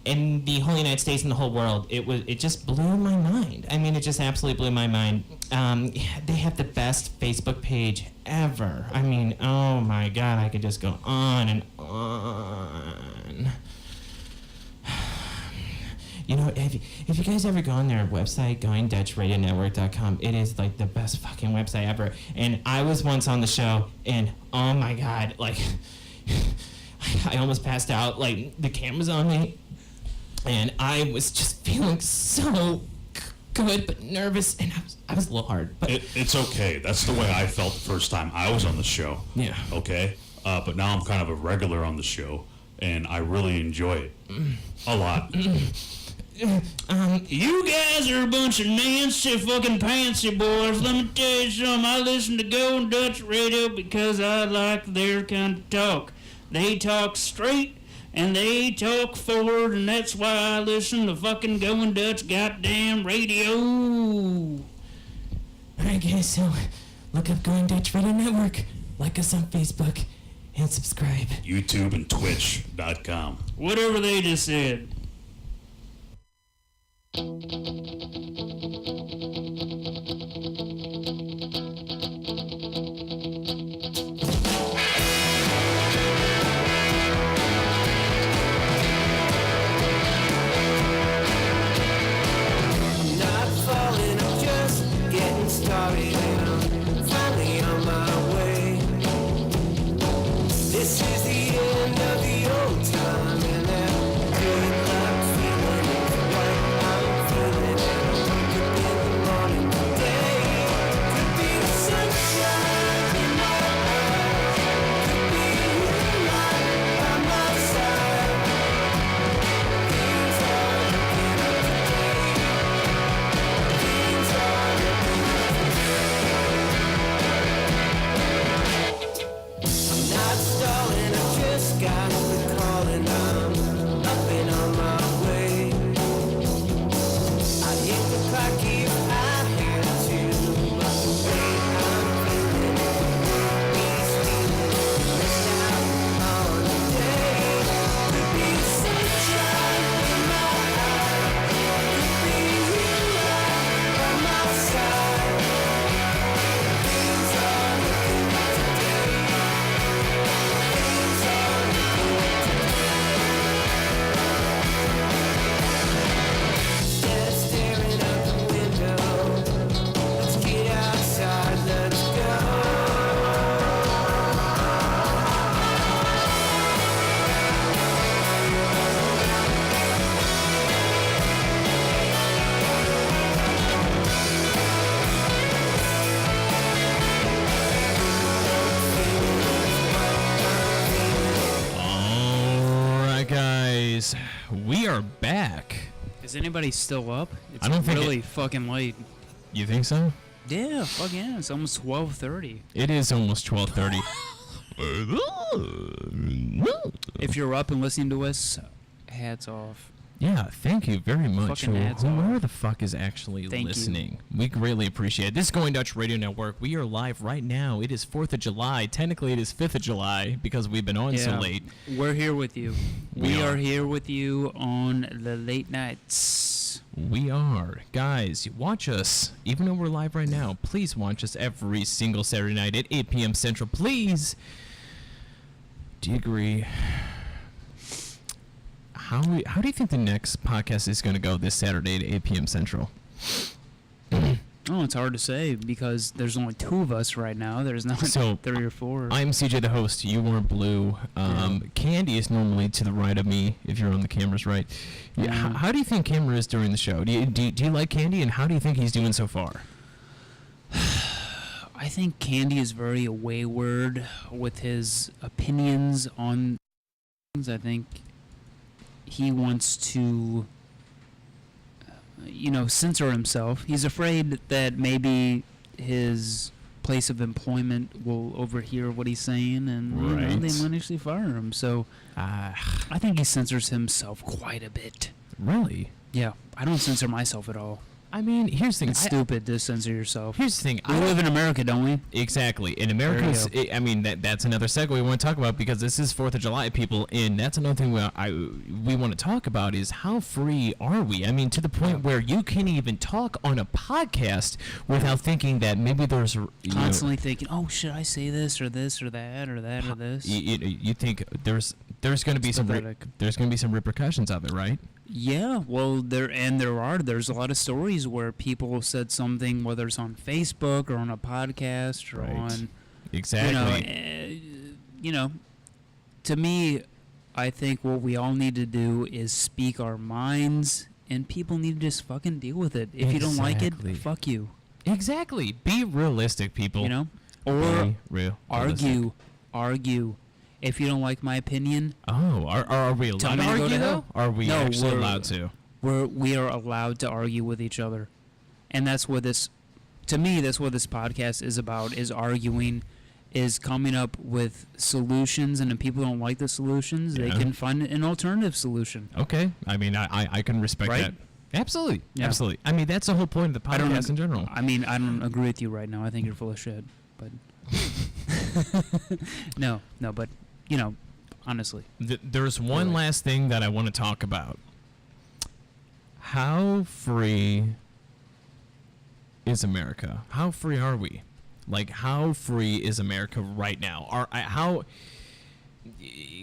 in the whole United States and the whole world. It just blew my mind. I mean, it just absolutely blew my mind. They have the best Facebook page ever. I mean, oh my God, I could just go on and on.
You know, if you guys ever go on their website, GoingDutchRadioNetwork.com, it is like the best fucking website ever. And I was once on the show, and oh my god, like I almost passed out. Like the camera's on me, and I was just feeling so good but nervous, and I was a little hard. But
it's okay. That's the way I felt the first time I was on the show.
Yeah.
Okay. But now I'm kind of a regular on the show, and I really enjoy it a lot.
You guys are a bunch of Nancy fucking Pansy boys. Let me tell you something. I listen to Going Dutch Radio because I like their kind of talk. They talk straight and they talk forward, and that's why I listen to fucking Going Dutch goddamn radio.
Alright guys, so look up Going Dutch Radio Network, like us on Facebook, and subscribe.
YouTube and Twitch.com.
Whatever they just said.
We are back.
Is anybody still up? It's
I don't think
really fucking late.
You think so?
Yeah, fuck yeah. It's almost 12:30.
It is almost 12:30.
If you're up and listening to us, hats off.
Yeah, thank you very much.
Fucking hats
Whoever
off.
the fuck is actually
Thank you.
listening. We greatly appreciate it. This is Going Dutch Radio Network. We are live right now. It is 4th of July. Technically, it is 5th of July because we've been on so
Yeah.
late.
We're here with you.
We
We
are.
are here with you on the late nights.
We are. Guys, watch us. Even though we're live right now, please watch us every single Saturday night at 8 p.m. Central. Please. Do you agree? How do you think the next podcast is going to go this Saturday at 8 p.m. Central?
Oh, it's hard to say because there's only two of us right now. There's not
So,
3 or 4.
I'm CJ the host. You are Blue. Candy is normally to the right of me if you're on the cameras right. Yeah. How do you think Camera is during the show? Do you like Candy, and how do you think he's doing so far?
I think Candy is very wayward with his opinions on things. I think he wants to, censor himself. He's afraid that maybe his place of employment will overhear what he's saying, and
Right.
they might actually fire him. So I think he censors himself quite a bit.
Really?
Yeah, I don't censor myself at all.
I mean, here's the thing.
It's stupid to censor yourself.
Here's the thing.
We live in America, don't we?
Exactly. In America, I mean, that's another segue we want to talk about because this is 4th of July, people, and that's another thing we want to talk about is how free are we? I mean, to the point where you can't even talk on a podcast without thinking that maybe there's...
Constantly thinking, oh, should I say this or this or that or that or this?
You think there's going to be some
pathetic.
there's going to be some repercussions of it, right?
Yeah, well, there's a lot of stories where people said something, whether it's on Facebook or on a podcast or on,
exactly.
You know, to me, I think what we all need to do is speak our minds, and people need to just fucking deal with it. If you don't like it, fuck you.
Exactly. Be realistic, people.
You know, or
argue.
If you don't like my opinion,
are we allowed to argue though? Are we actually allowed to?
We are allowed to argue with each other, and that's what this, to me, that's what this podcast is about: is arguing, is coming up with solutions, and if people don't like the solutions, they can find an alternative solution.
Okay, I mean, I can respect that. Absolutely, absolutely. I mean, that's the whole point of the podcast in general.
I mean, I don't agree with you right now. I think you're full of shit, but no, but. You know, honestly.
There's one last thing that I want to talk about. How free is America? How free are we? Like, how free is America right now? How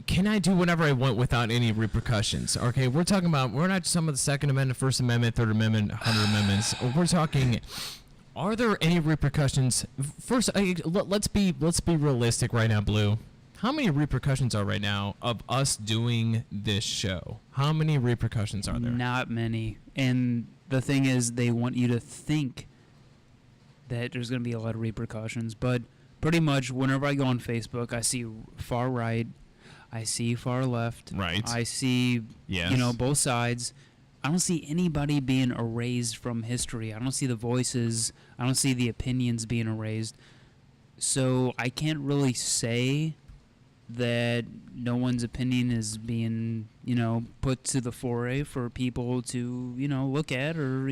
can I do whatever I want without any repercussions? Okay, we're talking about, we're not some of the Second Amendment, First Amendment, Third Amendment, 100 Amendments. We're talking, are there any repercussions? First, let's be realistic right now, Blue. How many repercussions are right now of us doing this show? How many repercussions are there?
Not many. And the thing is, they want you to think that there's going to be a lot of repercussions. But pretty much whenever I go on Facebook, I see far right, I see far left.
Right.
I see, both sides. I don't see anybody being erased from history. I don't see the voices. I don't see the opinions being erased. So I can't really say that no one's opinion is being, put to the foray for people to, look at or,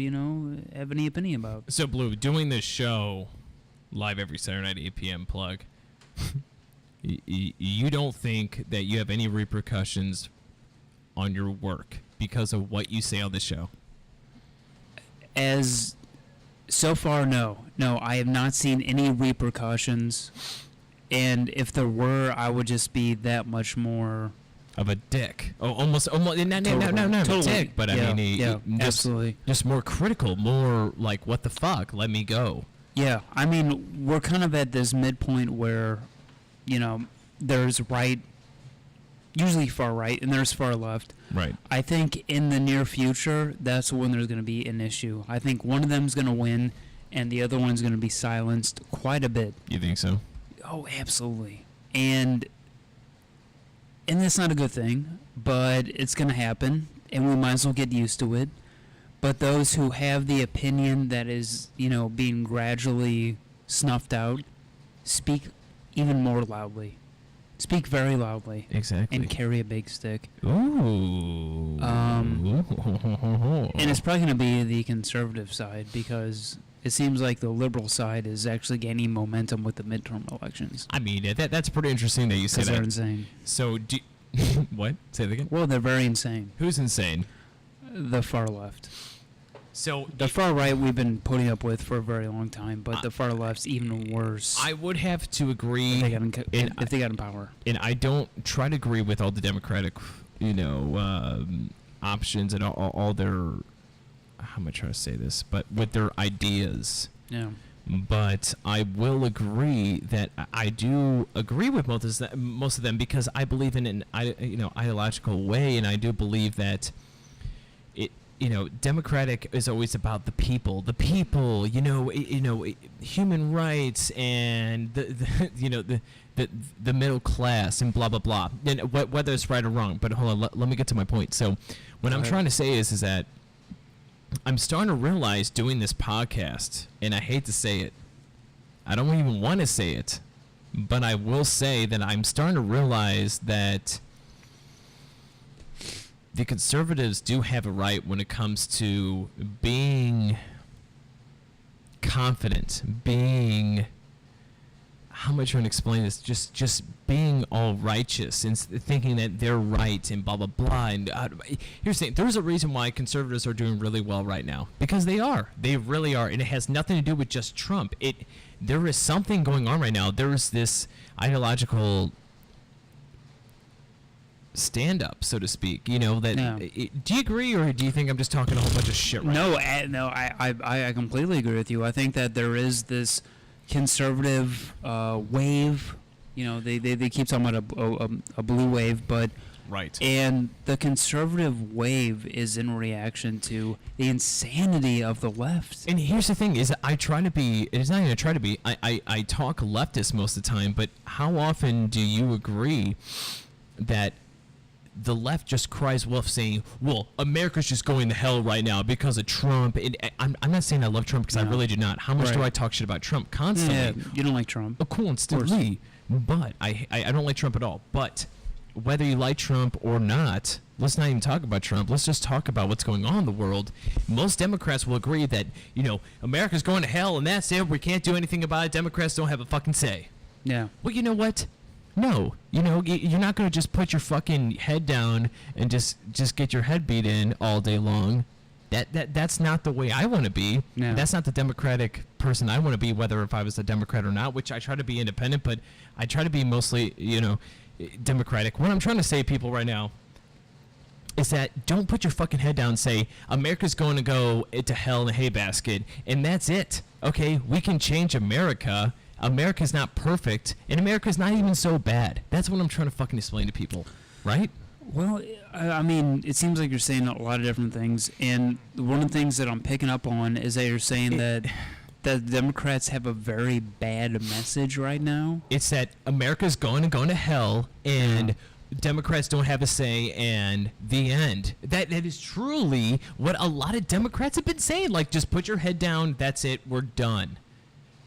have any opinion about.
So, Blue, doing this show live every Saturday night at 8 p.m. plug, you don't think that you have any repercussions on your work because of what you say on the show?
So far, no. No, I have not seen any repercussions. And if there were, I would just be that much more
of a dick. Oh, almost not a dick, but I mean,
absolutely,
just more critical, more like, what the fuck? Let me go.
Yeah, I mean, we're kind of at this midpoint where, there's right, usually far right, and there's far left.
Right.
I think in the near future, that's when there's going to be an issue. I think one of them's going to win, and the other one's going to be silenced quite a bit.
You think so?
Oh, absolutely. And that's not a good thing, but it's going to happen, and we might as well get used to it. But those who have the opinion that is, being gradually snuffed out, speak even more loudly. Speak very loudly.
Exactly.
And carry a big stick.
Ooh.
And it's probably going to be the conservative side, because it seems like the liberal side is actually gaining momentum with the midterm elections.
I mean, that's pretty interesting that you say that.
They're insane.
So, what? Say that again?
Well, they're very insane.
Who's insane?
The far left.
So
the far right we've been putting up with for a very long time, but the far left's even worse.
I would have to agree
if they got in power.
And I don't try to agree with all the Democratic, options and all their, how am I trying to say this? But with their ideas.
Yeah.
But I will agree that I do agree with most of them because I believe in an ideological way, and I do believe that Democratic is always about the people, human rights and the middle class and blah blah blah. And whether it's right or wrong, but hold on, let me get to my point. So, what I'm trying to say is that I'm starting to realize doing this podcast, and I hate to say it, I don't even want to say it, but I will say that I'm starting to realize that the conservatives do have a right when it comes to being confident, being, how am I trying to explain this? Just being all righteous and thinking that they're right and blah, blah, blah. And here's the thing. There's a reason why conservatives are doing really well right now. Because they are. They really are. And it has nothing to do with just Trump. There is something going on right now. There is this ideological stand-up, so to speak. You know that.
Yeah.
Do you agree, or do you think I'm just talking a whole bunch of shit right
No,
now?
I completely agree with you. I think that there is this conservative wave. You know, they keep talking about a blue wave, but
right.
And the conservative wave is in reaction to the insanity of the left.
And here's the thing: is I try to be. It's not even I try to be. I talk leftist most of the time, but how often do you agree that the left just cries wolf, saying, "Well, America's just going to hell right now because of Trump"? And I'm not saying I love Trump because I really do not. How much do I talk shit about Trump constantly?
Yeah, you don't like Trump.
Oh, constantly. But I don't like Trump at all. But whether you like Trump or not, let's not even talk about Trump. Let's just talk about what's going on in the world. Most Democrats will agree that, you know, America's going to hell and that's it. We can't do anything about it. Democrats don't have a fucking say.
Yeah.
Well, you know what? No. You know, you're not going to just put your fucking head down and just get your head beat in all day long. That's not the way I want to be.
Yeah.
That's not the Democratic person I want to be, whether if I was a Democrat or not, which I try to be independent, but I try to be mostly, you know, Democratic. What I'm trying to say, people, right now, is that don't put your fucking head down and say, America's going to go to hell in a hay basket, and that's it. Okay? We can change America. America's not perfect, and America's not even so bad. That's what I'm trying to fucking explain to people, right?
Well, I mean, it seems like you're saying a lot of different things, and one of the things that I'm picking up on is that you're saying that the Democrats have a very bad message right now.
It's that America's going to hell, and Democrats don't have a say, and the end. That is truly what a lot of Democrats have been saying. Like, just put your head down. That's it. We're done.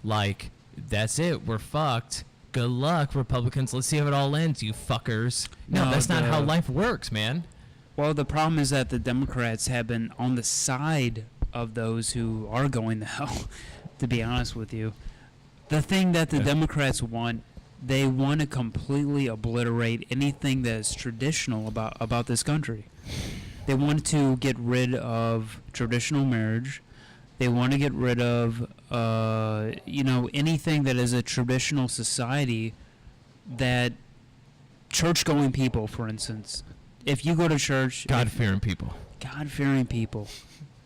Like, that's it. We're fucked. Good luck, Republicans. Let's see how it all ends, you fuckers. No, that's not how life works, man.
Well, the problem is that the Democrats have been on the side of those who are going to hell, to be honest with you. The thing that the Democrats want, they want to completely obliterate anything that is traditional about this country. They want to get rid of traditional marriage. They want to get rid of, anything that is a traditional society, that church-going people, for instance. If you go to church...
God-fearing people.
God-fearing people.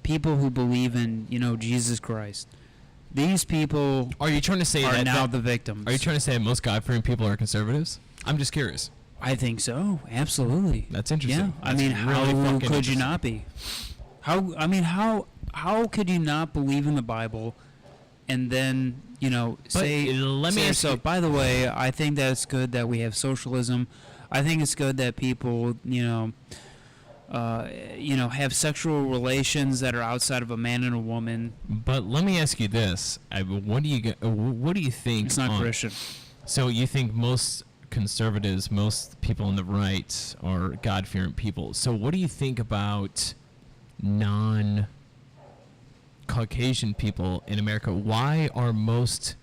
People who believe in, Jesus Christ. These people
are you trying to say
are
that
now the victims.
Are you trying to say that most God-fearing people are conservatives? I'm just curious.
I think so. Absolutely.
That's interesting.
Yeah.
That's
how could you not be? How could you not believe in the Bible and then, say,
let me ask you,
by the way, I think that it's good that we have socialism. I think it's good that people, have sexual relations that are outside of a man and a woman.
But let me ask you this: what do you think?
It's not Christian.
So you think most conservatives, most people on the right, are God-fearing people? So what do you think about non-Caucasian people in America? Why are most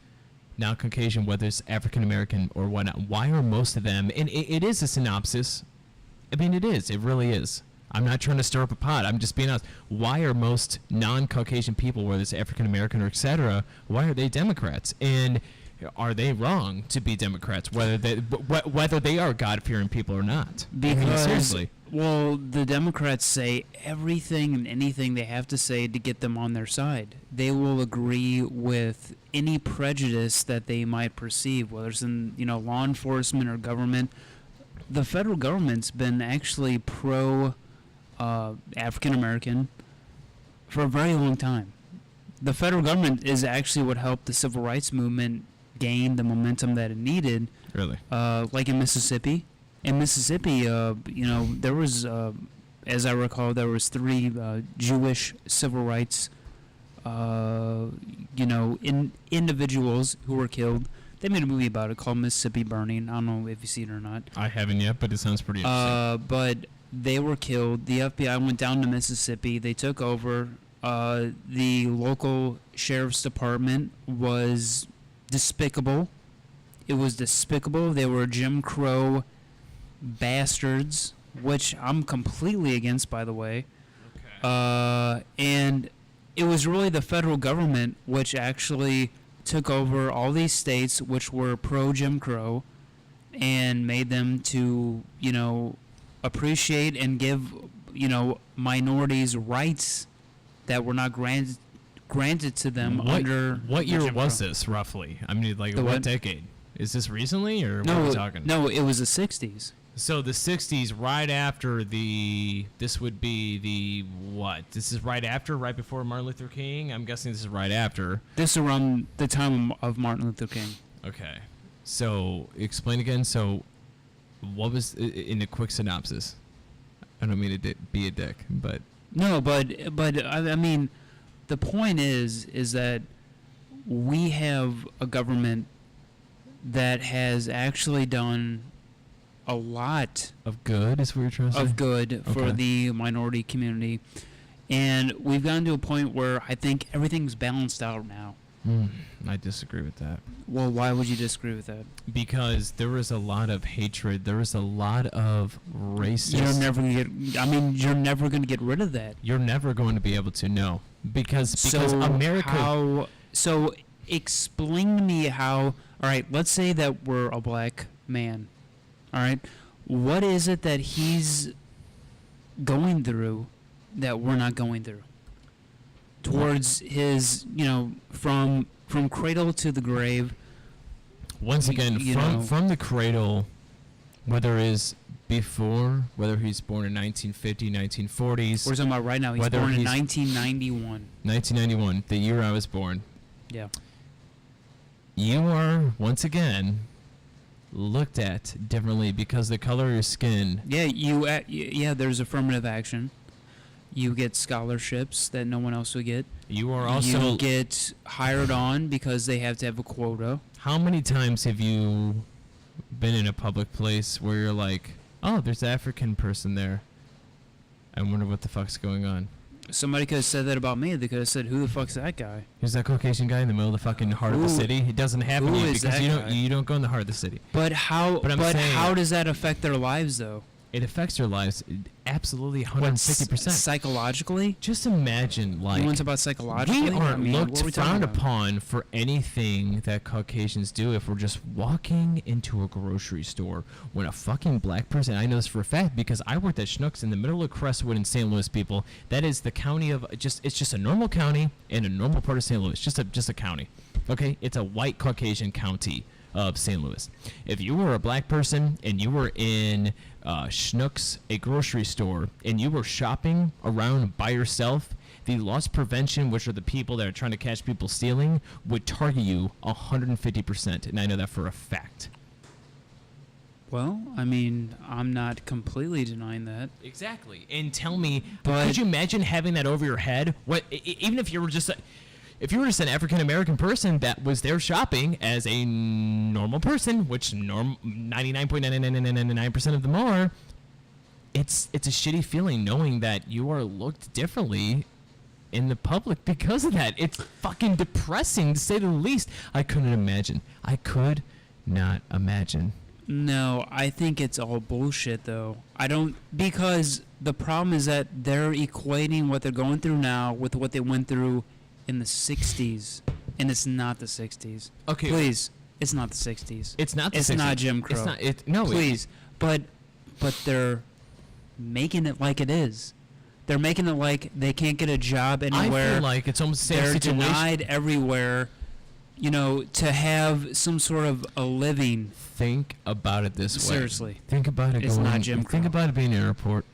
non-Caucasian, whether it's African American or whatnot, why are most of them? And it is a synopsis. I mean, it is. It really is. I'm not trying to stir up a pot. I'm just being honest. Why are most non-Caucasian people, whether it's African American or etc., why are they Democrats? And are they wrong to be Democrats, whether they are God-fearing people or not?
Because,
seriously.
Well, the Democrats say everything and anything they have to say to get them on their side. They will agree with any prejudice that they might perceive, whether it's in law enforcement or government. The federal government's been actually pro African American for a very long time. The federal government is actually what helped the civil rights movement gain the momentum that it needed.
Really?
Like in Mississippi. In Mississippi, there was, as I recall, there was 3 Jewish civil rights, individuals who were killed. They made a movie about it called Mississippi Burning. I don't know if you've seen it or not.
I haven't yet, but it sounds pretty interesting.
But they were killed. The FBI went down to Mississippi. They took over. The local sheriff's department was despicable. It was despicable. They were Jim Crow bastards, which I'm completely against, by the way. Okay. And it was really the federal government which actually took over all these states which were pro Jim Crow and made them to, appreciate and give, minorities rights that were not granted to them under.
What year
Jim
was
Crow.
this roughly? I mean, like
The
what
what?
decade? Is this recently or what
No,
are we talking?
no, it was the 60s.
So the 60s, right after this would be the what? This is right before Martin Luther King? I'm guessing this is right after.
This is around the time of Martin Luther King.
Okay. So explain again. So what was, in a quick synopsis? I don't mean to be a dick, but.
No, but I mean, the point is that we have a government that has actually done a lot
of good, is what you're trying to say?
Of good for
Okay.
the minority community, and we've gotten to a point where I think everything's balanced out now.
I disagree with that.
Well, why would you disagree with that?
Because there was a lot of hatred. There was a lot of racist.
You're never going to get rid of that.
You're never going to be able to know because
So
America.
So explain to me how. All right, let's say that we're a black man. All right, what is it that he's going through that we're not going through? Towards his, from cradle to the grave.
Once again, from the cradle, whether he's born in 1950, 1940s.
We're talking about right now. He's born in 1991.
1991, the year I was born.
Yeah.
You are, once again, looked at differently because the color of your skin.
Yeah, there's affirmative action. You get scholarships that no one else would get.
You are also...
You get hired on because they have to have a quota.
How many times have you been in a public place where you're like, oh, there's an African person there. I wonder what the fuck's going on.
Somebody could have said that about me. They could have said, who the fuck's that guy?
Who's that Caucasian guy in the middle of the fucking heart of the city? It doesn't happen to you because you don't go in the heart of the city.
But how does that affect their lives, though?
It affects their lives absolutely 150%.
Psychologically?
Just imagine, like...
You want to talk about psychologically?
We aren't frowned upon for anything that Caucasians do if we're just walking into a grocery store when a fucking black person... I know this for a fact because I worked at Schnucks in the middle of Crestwood in St. Louis, people. That is the county of... It's just a normal county in a normal part of St. Louis. Just a county. Okay? It's a white Caucasian county of St. Louis. If you were a black person and you were in Schnucks, a grocery store, and you were shopping around by yourself, the loss prevention, which are the people that are trying to catch people stealing, would target you 150%, and I know that for a fact.
Well, I mean, I'm not completely denying that.
Exactly. And tell me, could you imagine having that over your head? Even if you were just... If you were just an African-American person that was there shopping as a normal person, which 99.99999% of them are, it's a shitty feeling knowing that you are looked differently in the public because of that. It's fucking depressing, to say the least. I couldn't imagine. I could not imagine.
No, I think it's all bullshit, though. Because the problem is that they're equating what they're going through now with what they went through in the 60s, and it's not the 60s.
Okay.
Please, it's not the 60s.
It's not the 60s.
It's not Jim Crow.
It's not. No.
Please. But they're making it like it is. They're making it like they can't get a job anywhere.
I feel like it's almost the same
They're
situation.
denied everywhere, to have some sort of a living.
Think about it this way.
Seriously.
Think about it.
It's not Jim Crow.
Think about it being an airport.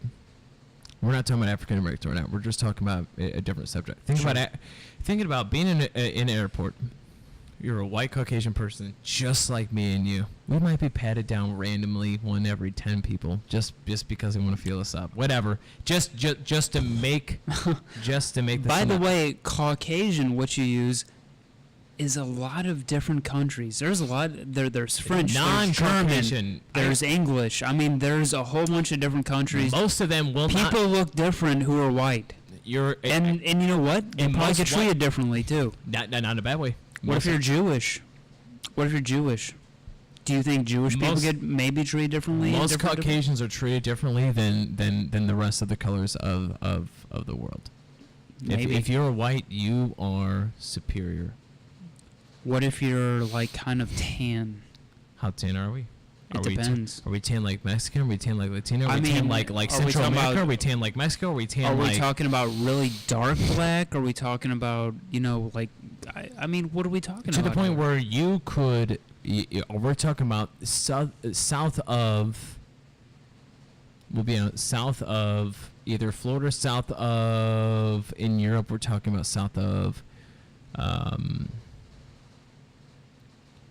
We're not talking about African Americans right now. We're just talking about a different subject. Thinking about being in an airport. You're a white Caucasian person, just like me and you. We might be patted down randomly, 1 every 10 people, just because they want to feel us up. Whatever. Just to make.
By the way, Caucasian, what you use, is a lot of different countries. There's a lot. There's French, there's German, there's English. I mean, there's a whole bunch of different countries.
Most of them will not.
People look different who are white. And you know what? They probably get treated differently too.
Not in a bad way.
What if you're Jewish? What if you're Jewish? Do you think Jewish people get maybe treated differently?
Most Caucasians are treated differently than the rest of the colors of the world.
Maybe.
If you're white, you are superior.
What if you're like kind of tan?
How tan are we?
It depends.
Are we tan like Mexican? Are we tan like Latino? Are we tan like
are we
Central
talking
America?
about-
Are we tan like Mexico? Are we tan
Are we
like...
talking about really dark black? Are we talking about, like, I mean, what are we talking
to
about?
the point
here?
where you could... we're talking about south of... We'll be south of either Florida, south of... In Europe, we're talking about south of...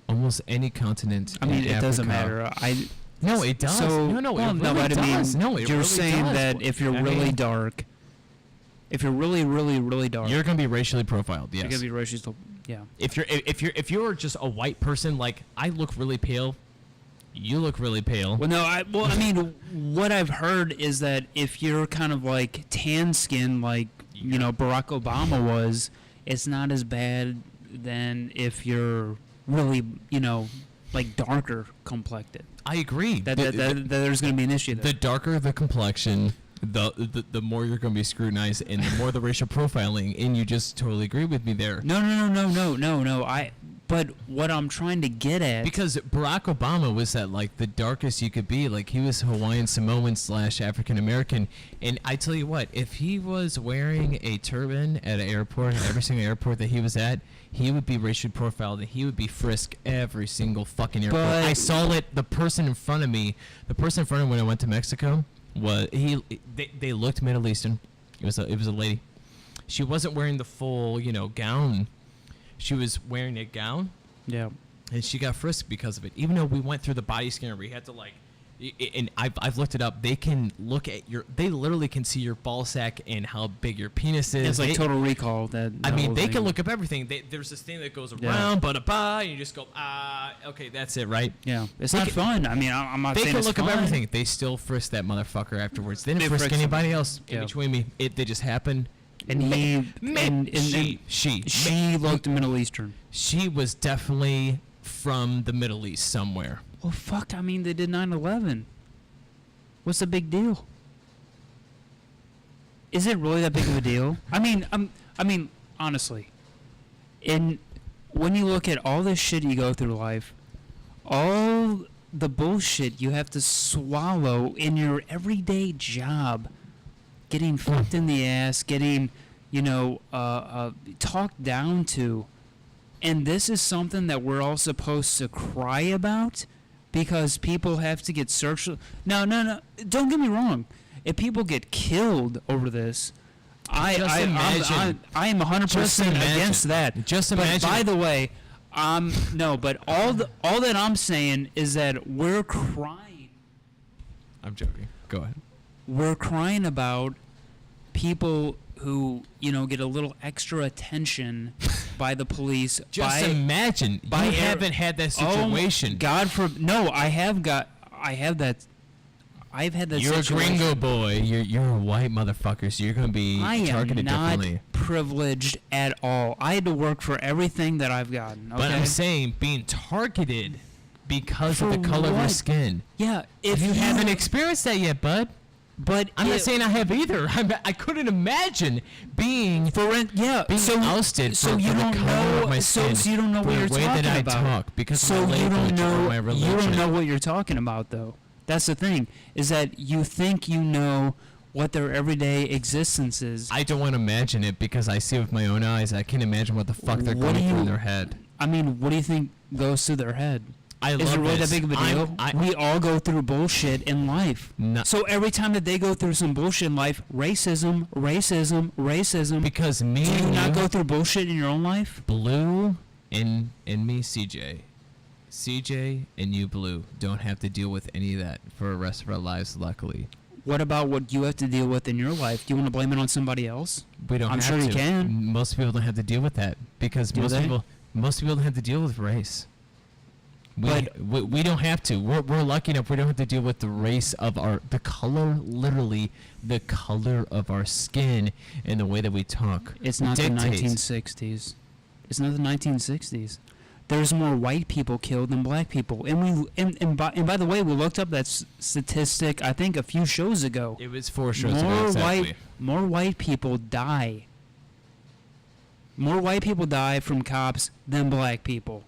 almost any continent.
I mean,
in
it doesn't
Africa.
matter.
No, it does.
So,
no,
well,
it
no,
really
but I mean,
does. No, it
you're
really
saying
does.
that if you're
I
really
mean,
dark, if you're really, really, really dark,
you're gonna be racially profiled. Yes.
you're gonna be racial. Yeah.
If you're just a white person, like I look really pale, you look really pale.
Well, no, I mean, what I've heard is that if you're kind of like tan skin, like Barack Obama was, it's not as bad than if you're really, like darker complected.
I agree.
That there's going to be an issue there.
The darker the complexion, the more you're going to be scrutinized, and the more the racial profiling. And you just totally agree with me there.
No. But what I'm trying to get at,
because Barack Obama was at like the darkest you could be. Like he was Hawaiian Samoan / African American. And I tell you what, if he was wearing a turban at an airport, at every single airport that he was at, he would be racially profiled and he would be frisked every single fucking airport.
But
I saw it. The person in front of me when I went to Mexico was they looked Middle Eastern. It was a lady. She wasn't wearing the full gown. She was wearing a gown.
Yeah.
And she got frisked because of it. Even though we went through the body scanner, we had to and I've looked it up. They can look at they literally can see your ball sack and how big your penis is.
It's like Total Recall. They
can look up everything. There's this thing that goes around, and you just go, okay, that's it, right?
Yeah. It's not fun. I mean, I'm not saying
they can
it's
look
fun.
up everything. They still frisk that motherfucker afterwards. They didn't frisk anybody else in between me. They just happened.
And she looked Middle Eastern.
She was definitely from the Middle East somewhere.
Well, fuck. I mean, they did 9/11. What's the big deal? Is it really that big of a deal? I mean, honestly, when you look at all this shit you go through life, all the bullshit you have to swallow in your everyday job, getting fucked in the ass, getting, talked down to, and this is something that we're all supposed to cry about because people have to get searched. No, don't get me wrong. If people get killed over this, I am 100% against that.
Just imagine.
But by the way, but all that I'm saying is that we're crying.
I'm joking. Go ahead.
We're crying about people who get a little extra attention by the police.
Just imagine. You haven't had that situation.
I've had that
You're
situation.
a gringo boy. You're a white motherfucker, so you're going to be targeted differently.
I am not privileged at all. I had to work for everything that I've gotten. Okay?
But I'm saying being targeted because of the color of your skin.
Yeah.
If you haven't experienced that yet, bud.
But
I'm not saying I have either. I couldn't imagine being ousted for the color of my skin.
So you don't know what you're talking about.
The way that I talk because of my language or my religion.
You don't know what you're talking about, though. That's the thing, is that you think you know what their everyday existence is.
I don't want to imagine it because I see it with my own eyes. I can't imagine what the fuck they're going through in their head.
I mean, what do you think goes through their head? Is it really that big of a deal? We all go through bullshit in life. So every time that they go through some bullshit in life, racism.
Because me
do you not go through bullshit in your own life?
Blue and me, CJ. CJ and you, Blue, don't have to deal with any of that for the rest of our lives, luckily.
What about what you have to deal with in your life? Do you want to blame it on somebody else?
We don't
I'm
have
sure
to.
you can.
Most people don't have to deal with that because most people don't have to deal with race. We don't have to. We're lucky enough we don't have to deal with the race of the color, literally the color of our skin and the way that we talk.
It's not the 1960s. It's not the 1960s. There's more white people killed than black people, and by the way, we looked up that statistic. I think a few shows ago.
It was 4 shows ago. Exactly.
More white people die. More white people die from cops than black people.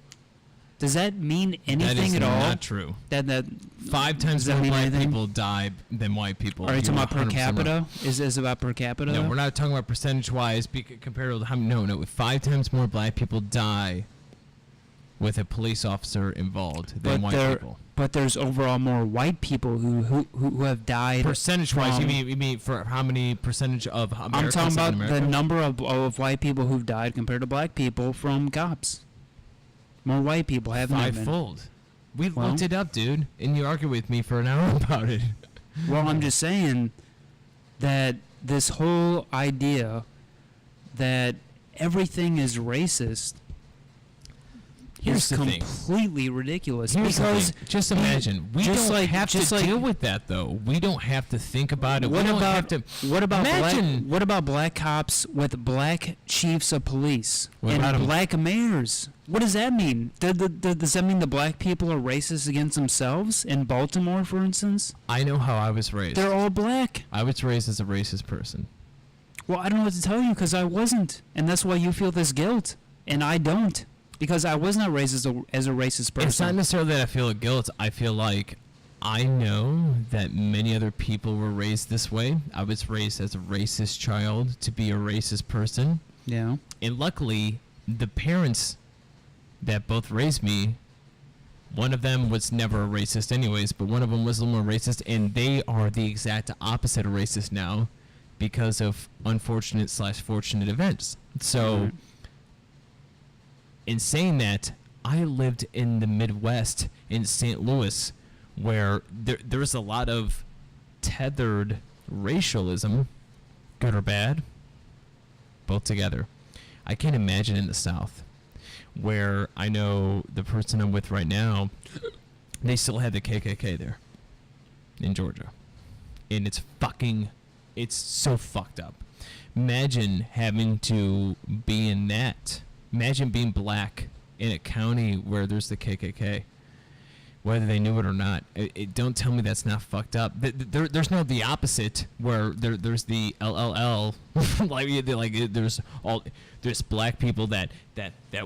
Does that mean
That
anything
is
at all?
not true.
That
5 times
does that
more
mean
black
anything?
people die than white people.
Are you talking
You're
about per
100%
capita?
wrong.
Is it about per capita?
No,
though?
we're not talking about percentage-wise compared to how no. 5 times more black people die with a police officer involved than white people.
But there's overall more white people who have died.
Percentage-wise,
from-
you mean for how many percentage of Americans
I'm talking
in
about
America?
the number of white people who've died compared to black people from cops. More white people haven't there been?
Fivefold. We
Well-
looked it up, dude, and you argued with me for an hour about it.
Well, I'm just saying that this whole idea that everything is racist
Here's
is
the thing.
completely ridiculous.
Here's the
because
thing. Just imagine, we
just
don't
like-
have to
just like-
deal with that, though. We don't have to think about it.
What
we don't
about
have to.
what about
imagine?
what about black cops with black chiefs of police
What about
and
'em?
black mayors? What does that mean? Does that mean the black people are racist against themselves in Baltimore, for instance?
I know how I was raised.
They're all black.
I was raised as a racist person.
Well, I don't know what to tell you because I wasn't, and that's why you feel this guilt, and I don't, because I was not raised as a racist person.
It's not necessarily that I feel guilt. I feel like I know that many other people were raised this way. I was raised as a racist child to be a racist person.
Yeah.
And luckily, the parents that both raised me, one of them was never a racist anyways, but one of them was a little more racist, and they are the exact opposite of racist now because of unfortunate/fortunate events. So,
Right.
in saying that, I lived in the Midwest in St. Louis where there's a lot of tethered racialism, good or bad, both together. I can't imagine in the South where I know the person I'm with right now, they still have the KKK there in Georgia. And it's so fucked up. Imagine having to be in that. Imagine being black in a county where there's the KKK, whether they knew it or not. Don't tell me that's not fucked up. There's no the opposite where there's the LLL, there's black people that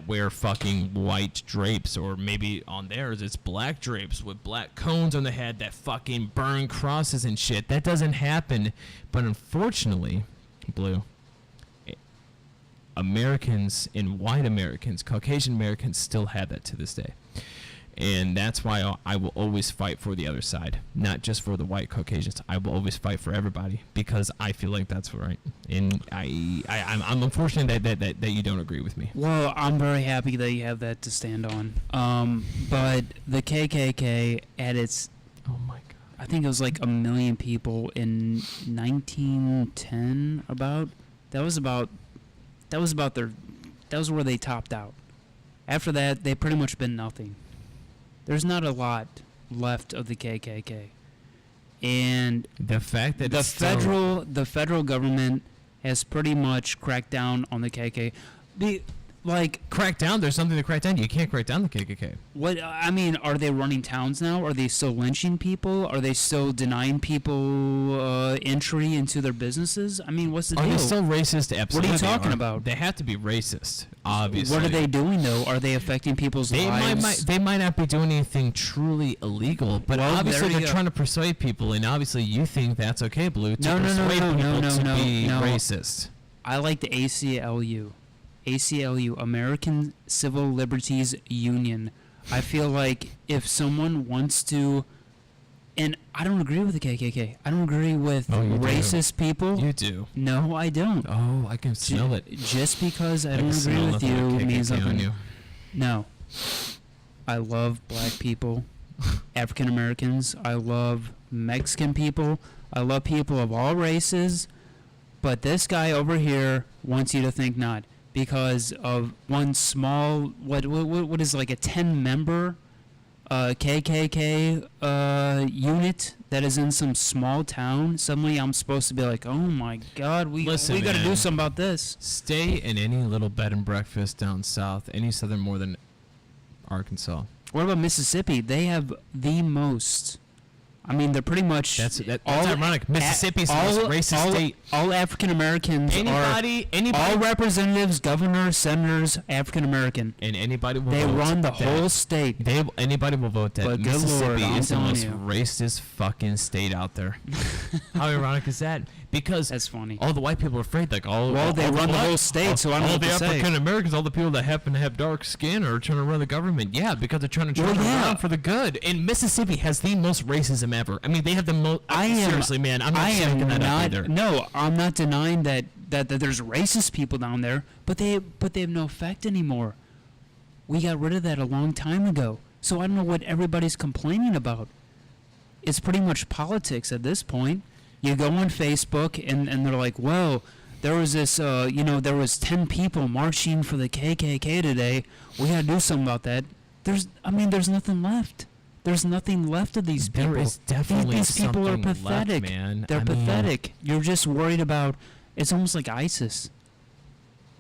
wear fucking white drapes, or maybe on theirs it's black drapes with black cones on the head that fucking burn crosses and shit. That doesn't happen, but unfortunately, Blue, Americans and white Americans, Caucasian Americans still have that to this day. And that's why I will always fight for the other side, not just for the white Caucasians. I will always fight for everybody because I feel like that's right. And I'm unfortunate that you don't agree with me.
Well, I'm very happy that you have that to stand on. But the KKK at its,
oh my God,
I think it was like 1 million people in 1910. That was where they topped out. After that, they pretty much been nothing. There's not a lot left of the KKK, and
the fact that
the federal government has pretty much cracked down on the KKK.
Crack down. There's something to crack down. You can't crack down the KKK.
What I mean, are they running towns now? Are they still lynching people? Are they still denying people entry into their businesses? I mean, what's the deal?
Are they still racist? Absolutely.
What are you talking about?
They have to be racist, obviously.
What are they doing though? Are they affecting people's lives?
They might not be doing anything truly illegal, but
Well,
obviously
there you
they're
go.
trying to persuade people, and obviously you think that's okay, Blue, to persuade people to be racist.
I like the ACLU. ACLU, American Civil Liberties Union. I feel like if someone wants to, and I don't agree with the KKK. I don't agree with racist people.
You do.
No, I don't.
Oh, I can smell it.
Just because I
can
don't agree
smell
with
nothing
you
but
means
KKK on
nothing.
you.
No. I love black people, African Americans. I love Mexican people. I love people of all races. But this guy over here wants you to think not. Because of one small, what is like a 10-member KKK unit that is in some small town. Suddenly I'm supposed to be like, oh my God, we got to do something about this.
Stay in any little bed and breakfast down south, any southern more than Arkansas.
What about Mississippi? They have the most I mean, they're pretty much
That's ironic. Mississippi's the most racist state.
All African Americans
Anybody,
all representatives, governors, senators, African American.
and anybody will
They
vote
run the
that-
whole state.
Anybody will vote that
But good
Mississippi
Lord, I'm
is the
telling
most
you.
racist fucking state out there. How ironic is that? Because
That's funny.
all the white people are afraid, like all.
Well, they
all
run the
black-
whole state, so I don't know
all
what
the
to say.
African Americans, all the people that happen to have dark skin, are trying to run the government. Yeah, because they're trying to turn it around for the good. And Mississippi has the most racism ever. I mean, they have the most. Seriously, man, I'm not making that up either.
No, I'm not denying that there's racist people down there, but they have no effect anymore. We got rid of that a long time ago. So I don't know what everybody's complaining about. It's pretty much politics at this point. You go on Facebook and they're like, well, there was this, there was 10 people marching for the KKK today. We got to do something about that. There's nothing left. There's nothing left of these people.
There is definitely
These people are
something left,
pathetic.
man.
They're
I mean-
pathetic. You're just worried about. It's almost like ISIS.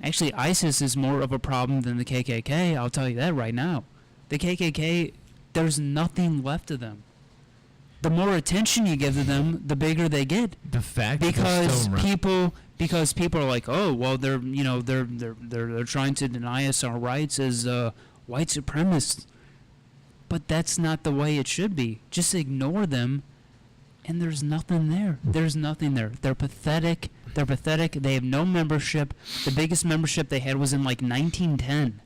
Actually, ISIS is more of a problem than the KKK. I'll tell you that right now. The KKK, there's nothing left of them. The more attention you give to them, the bigger they get.
The fact that they're
Because
still around.
people are like, oh well, they're trying to deny us our rights as white supremacists. But that's not the way it should be. Just ignore them, and there's nothing there. There's nothing there. They're pathetic. They're pathetic. They have no membership. The biggest membership they had was in like 1910.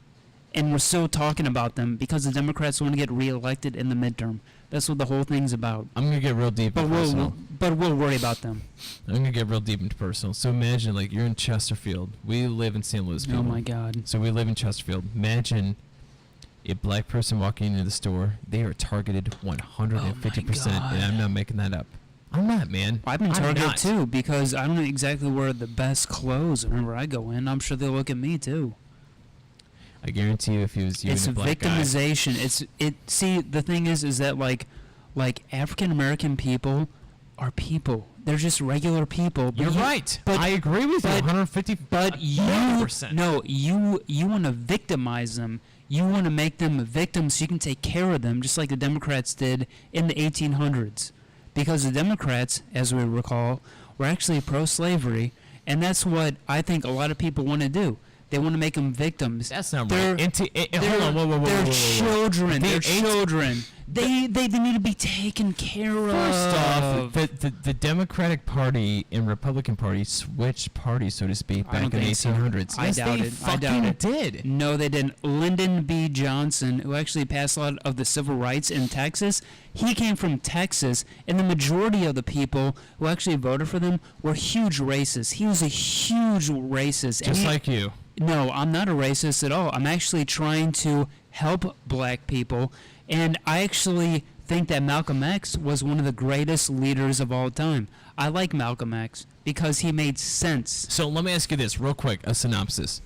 And we're still talking about them because the Democrats want to get reelected in the midterm. That's what the whole thing's about.
I'm gonna get real deep and personal.
But we'll worry about them.
I'm gonna get real deep into personal. So imagine, like, you're in Chesterfield. We live in St. Louis.
Oh
People.
my God.
So we live in Chesterfield. Imagine a black person walking into the store. They are targeted 150%, and I'm not making that up. I'm not, man.
I've been
I'm
targeted
not.
too because I don't exactly wear the best clothes whenever I go in. I'm sure they look at me too.
I guarantee you, if he was you
It's
and a black guy.
victimization. See, the thing is that like African American people are people. They're just regular people.
You're right. I agree with you 150.
But you
100%.
no, you want to victimize them. You want to make them victims so you can take care of them, just like the Democrats did in the 1800s. Because the Democrats, as we recall, were actually pro-slavery, and that's what I think a lot of people want to do. They want to make them victims.
That's not
They're-
right. Hold on, whoa.
They're children. They're
The
children. They need to be taken care of.
First off, the Democratic Party and Republican Party switched parties, so to speak,
I don't
back in the
think so.
1800s.
I
Yes,
doubt
they
it. I
fucking
doubt it.
did.
No, they didn't. Lyndon B. Johnson, who actually passed a lot of the civil rights in Texas, he came from Texas, and the majority of the people who actually voted for them were huge racists. He was a huge racist.
Just like you.
No, I'm not a racist at all. I'm actually trying to help black people, and I actually think that Malcolm X was one of the greatest leaders of all time. I like Malcolm X because he made sense.
So let me ask you this real quick, a synopsis.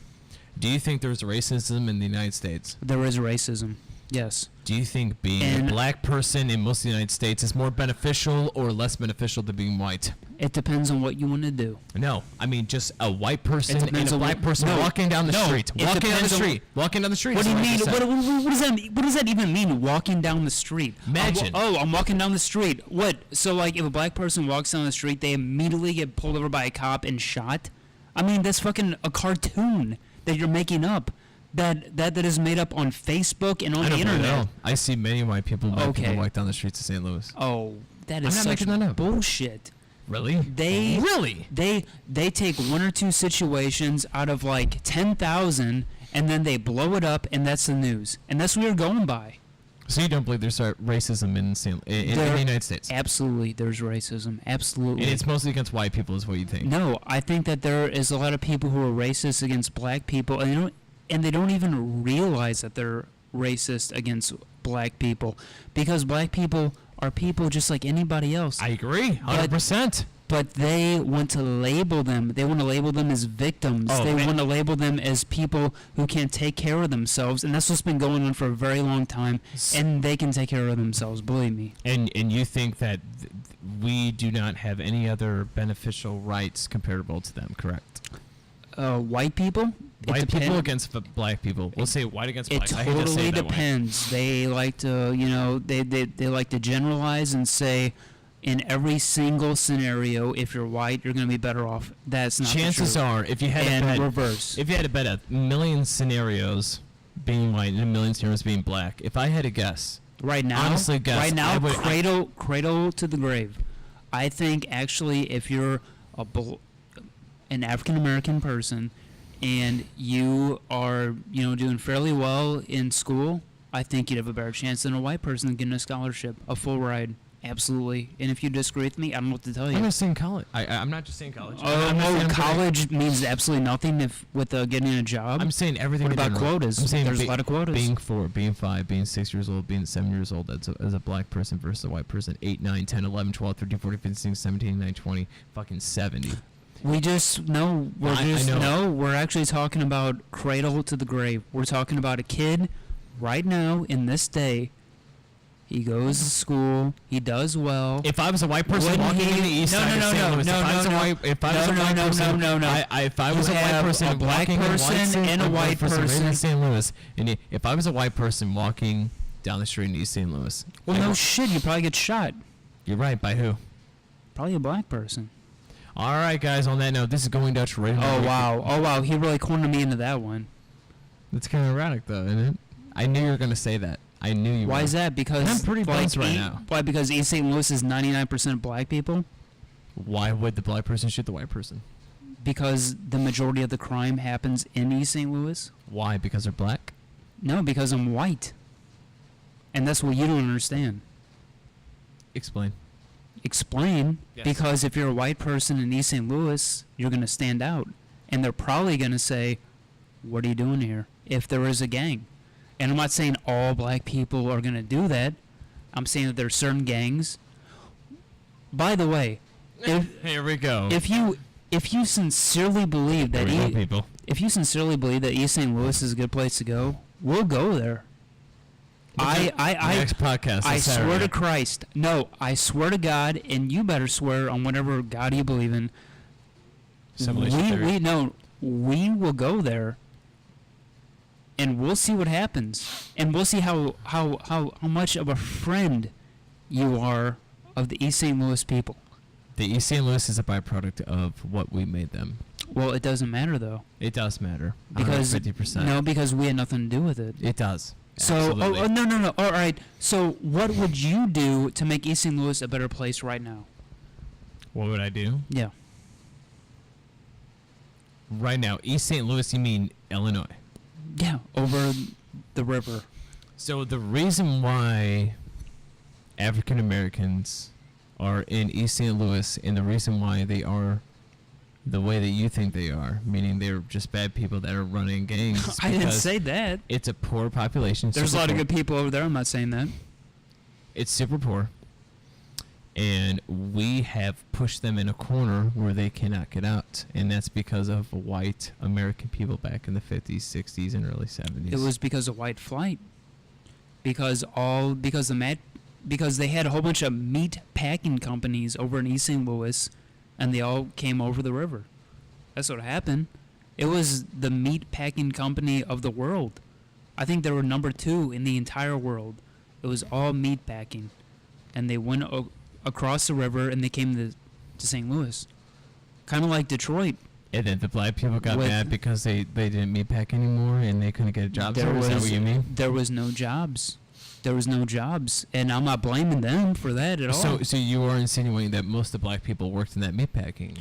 Do you think there's racism in the United States?
There is racism, yes.
Do you think being a black person in most of the United States is more beneficial or less beneficial than being white?
It depends on what you want to do.
No, I mean just a white person and
depends
a
on
black
what-
person
no,
walking down the
no,
street.
it
Walking down the
depends on-
street. Walking down the street.
What do
is
you
what I
mean?
just said.
What does that mean? What does that even mean? Walking down the street.
Imagine.
I'm walking down the street. What? So like, if a black person walks down the street, they immediately get pulled over by a cop and shot. I mean, that's fucking a cartoon that you're making up. That is made up on Facebook and on
I
the
don't
internet.
know. I see many white people,
Okay.
people walk down the streets of St. Louis.
Oh, that
I'm
is
not
such
making that up.
bullshit.
Really?
They take one or two situations out of like 10,000 and then they blow it up and that's the news. And that's what we're going by.
So you don't believe there's racism in the United States?
Absolutely, there's racism. Absolutely.
And it's mostly against white people, is what you think?
No, I think that there is a lot of people who are racist against black people, and they don't even realize that they're racist against black people, because black people are people just like anybody else.
I agree, 100%.
But they want to label them. They want to label them as victims.
Oh,
they
man.
want to label them as people who can't take care of themselves, and that's what's been going on for a very long time. And they can take care of themselves, believe me.
And you think that we do not have any other beneficial rights comparable to them, correct?
white people.
White people against black people. We'll say white against black.
It totally depends. They like to, they like to generalize and say, in every single scenario, if you're white, you're going to be better off. That's not
Chances
the truth.
are, if you had
and
to bet,
reverse.
If you had to bet 1,000,000 scenarios being white and 1,000,000 scenarios being black, if I had to guess,
right now,
honestly guess,
right now,
I would,
cradle to the grave. I think actually, if you're an African American person and you are, doing fairly well in school, I think you'd have a better chance than a white person getting a scholarship, a full ride. Absolutely. And if you disagree with me, I don't know what to tell you.
I'm not saying college. I'm not just saying college.
College means absolutely nothing with getting a job.
I'm saying everything.
What about quotas?
I'm saying
there's a lot of quotas.
Being 4, being 5, being 6 years old, being 7 years old as a black person versus a white person. 8, 9, 10, 11, 12, 13, 14, 15, 16, 17, 19, 20, fucking 70.
We just know. We're actually talking about cradle to the grave. We're talking about a kid right now in this day. He goes to school. He does well.
If I was a white person walking in the east side of St. Louis, if I was a white person, a black person, and a white person in St. Louis, and if I was a white person walking down the street in East St. Louis,
well, no shit, you probably get shot.
You're right. By who?
Probably a black person.
All right, guys. On that note, this is Going Dutch Radio.
Oh wow! He really cornered me into that one.
That's kind of erratic, though, isn't it? I knew you were going to say that. I knew you.
Why is that? Because
and I'm pretty buzzed right now.
Why? Because East St. Louis is 99% black people.
Why would the black person shoot the white person?
Because the majority of the crime happens in East St. Louis.
Why? Because they're black?
No, because I'm white. And that's what you don't understand.
Explain.
Explain?
Yes.
Because if you're a white person in East St. Louis, you're going to stand out. And they're probably going to say, what are you doing here? If there is a gang. And I'm not saying all black people are going to do that. I'm saying that there are certain gangs. By the way,
here we go.
If you sincerely believe that if you sincerely believe that East St. Louis is a good place to go, we'll go there.
Next podcast.
I swear to Christ. No, I swear to God, and you better swear on whatever God you believe in. We will go there. And we'll see what happens, and we'll see how much of a friend you are of the East St. Louis people.
The East St. Louis is a byproduct of what we made them.
Well, it doesn't matter though.
It does matter.
Because
50%.
No, because we had nothing to do with it.
It does.
So, no. All right. So, what would you do to make East St. Louis a better place right now?
What would I do?
Yeah.
Right now, East St. Louis, you mean Illinois?
Yeah, over the river.
So the reason why African Americans are in East St. Louis and the reason why they are the way that you think they are, meaning they're just bad people that are running gangs.
I didn't say that.
It's a poor population.
There's a lot of good people over there. I'm not saying that.
It's super poor. And we have pushed them in a corner where they cannot get out. And that's because of white American people back in the 50s, 60s, and early 70s.
It was because of white flight. Because they had a whole bunch of meat packing companies over in East St. Louis, and they all came over the river. That's what happened. It was the meat packing company of the world. I think they were number 2 in the entire world. It was all meat packing. And they went across the river, and they came to St. Louis. Kind of like Detroit.
And then the black people got mad because they didn't meat pack anymore, and they couldn't get jobs. Is that what you mean?
There was no jobs. And I'm not blaming them for that at all.
So you are insinuating that most of the black people worked in that meat packing?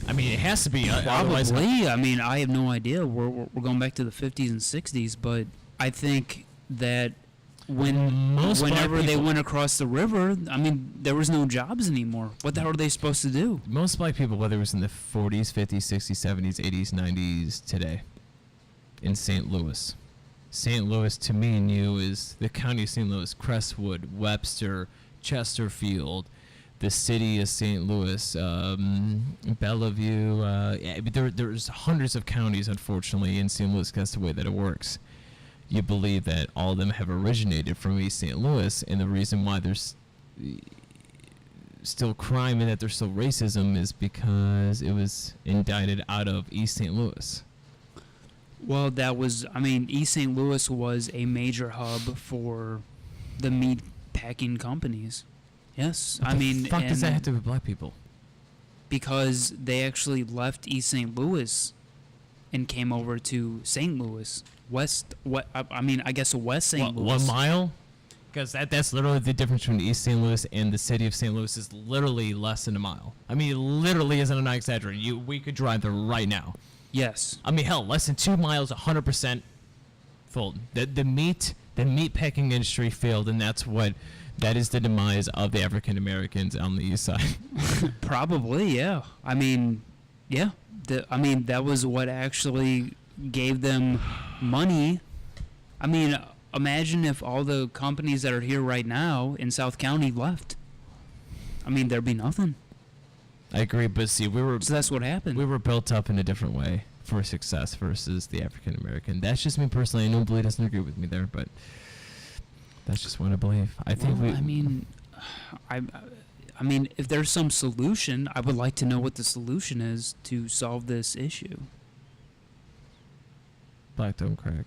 I mean, it has to be.
Probably. I mean, I have no idea. We're going back to the 50s and 60s, but I think that whenever they went across the river, I mean, there was no jobs anymore. What the hell are they supposed to do?
Most black people, whether it was in the 40s, 50s, 60s, 70s, 80s, 90s, today, in St. Louis. St. Louis, to me and you, is the county of St. Louis, Crestwood, Webster, Chesterfield, the city of St. Louis, Bellevue. There's hundreds of counties, unfortunately, in St. Louis. That's the way that it works. You believe that all of them have originated from East St. Louis, and the reason why still crime and that there's still racism is because it was indicted out of East St. Louis.
Well, East St. Louis was a major hub for the meat packing companies. Yes,
What the fuck does that have to do with black people?
Because they actually left East St. Louis and came over to St. Louis, I guess West St. Louis.
1 mile? Because that's literally the difference between East St. Louis and the city of St. Louis is literally less than a mile. I mean, it literally isn't an exaggeration. We could drive there right now.
Yes.
I mean, hell, less than 2 miles, 100% full. The meat packing industry failed, and that is the demise of the African Americans on the east side.
Probably, yeah. I mean, yeah. That was what actually gave them money. I mean, imagine if all the companies that are here right now in South County left. I mean, there'd be nothing.
I agree, but see,
So that's what happened.
we were built up in a different way for success versus the African American. That's just me personally. I know Billy doesn't agree with me there, but that's just what I believe. I think
I mean, if there's some solution, I would like to know what the solution is to solve this issue.
Black don't crack.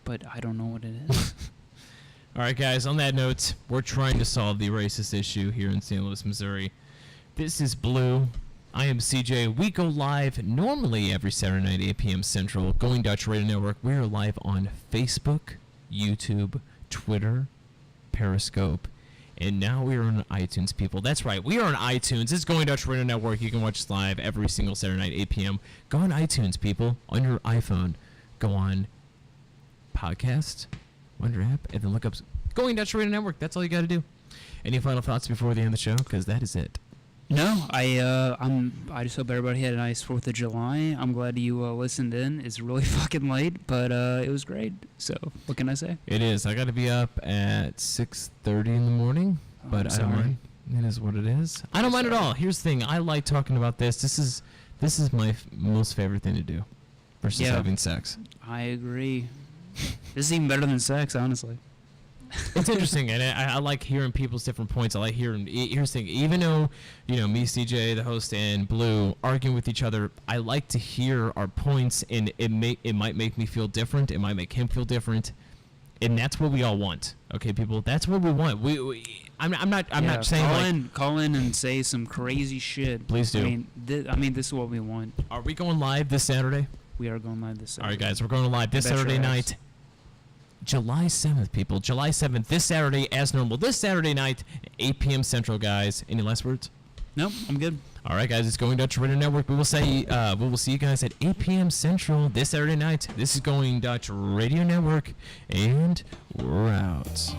But I don't know what it is.
All right, guys, on that note, we're trying to solve the racist issue here in St. Louis, Missouri. This is Blue. I am CJ. We go live normally every Saturday night, 8 p.m. Central. Going Dutch Radio Network. We are live on Facebook, YouTube, Twitter, Periscope, and now we are on iTunes, people. That's right. We are on iTunes. It's Going Dutch Radio Network. You can watch us live every single Saturday night, 8 p.m. Go on iTunes, people, on your iPhone. Go on podcast, on your app, and then look up Going Dutch Radio Network. That's all you got to do. Any final thoughts before the end of the show? Because that is it.
No, I just hope everybody had a nice 4th of July. I'm glad you listened in. It's really fucking late, but it was great. So, what can I say?
It is. I got to be up at 6:30 in the morning, but I don't mind. It is what it is. I don't mind at all. Here's the thing. I like talking about this. This is my most favorite thing to do versus having sex.
I agree. This is even better than sex, honestly.
It's interesting, and I like hearing people's different points. I like hearing. Here's the thing. Even though, me, CJ, the host, and Blue arguing with each other, I like to hear our points, and it might make me feel different. It might make him feel different, and that's what we all want. Okay, people, that's what we want. I'm not saying
call in and say some crazy shit.
Please do.
I mean, this is what we want.
Are we going live this Saturday?
We are going live this Saturday.
All right, guys, we're going live this Saturday night. July 7th, people. July 7th, this Saturday, as normal. This Saturday night, 8 p.m. Central, guys. Any last words?
Nope, I'm good.
All right, guys, it's Going Dutch Radio Network. We will see you guys at 8 p.m. Central this Saturday night. This is Going Dutch Radio Network, and we're out.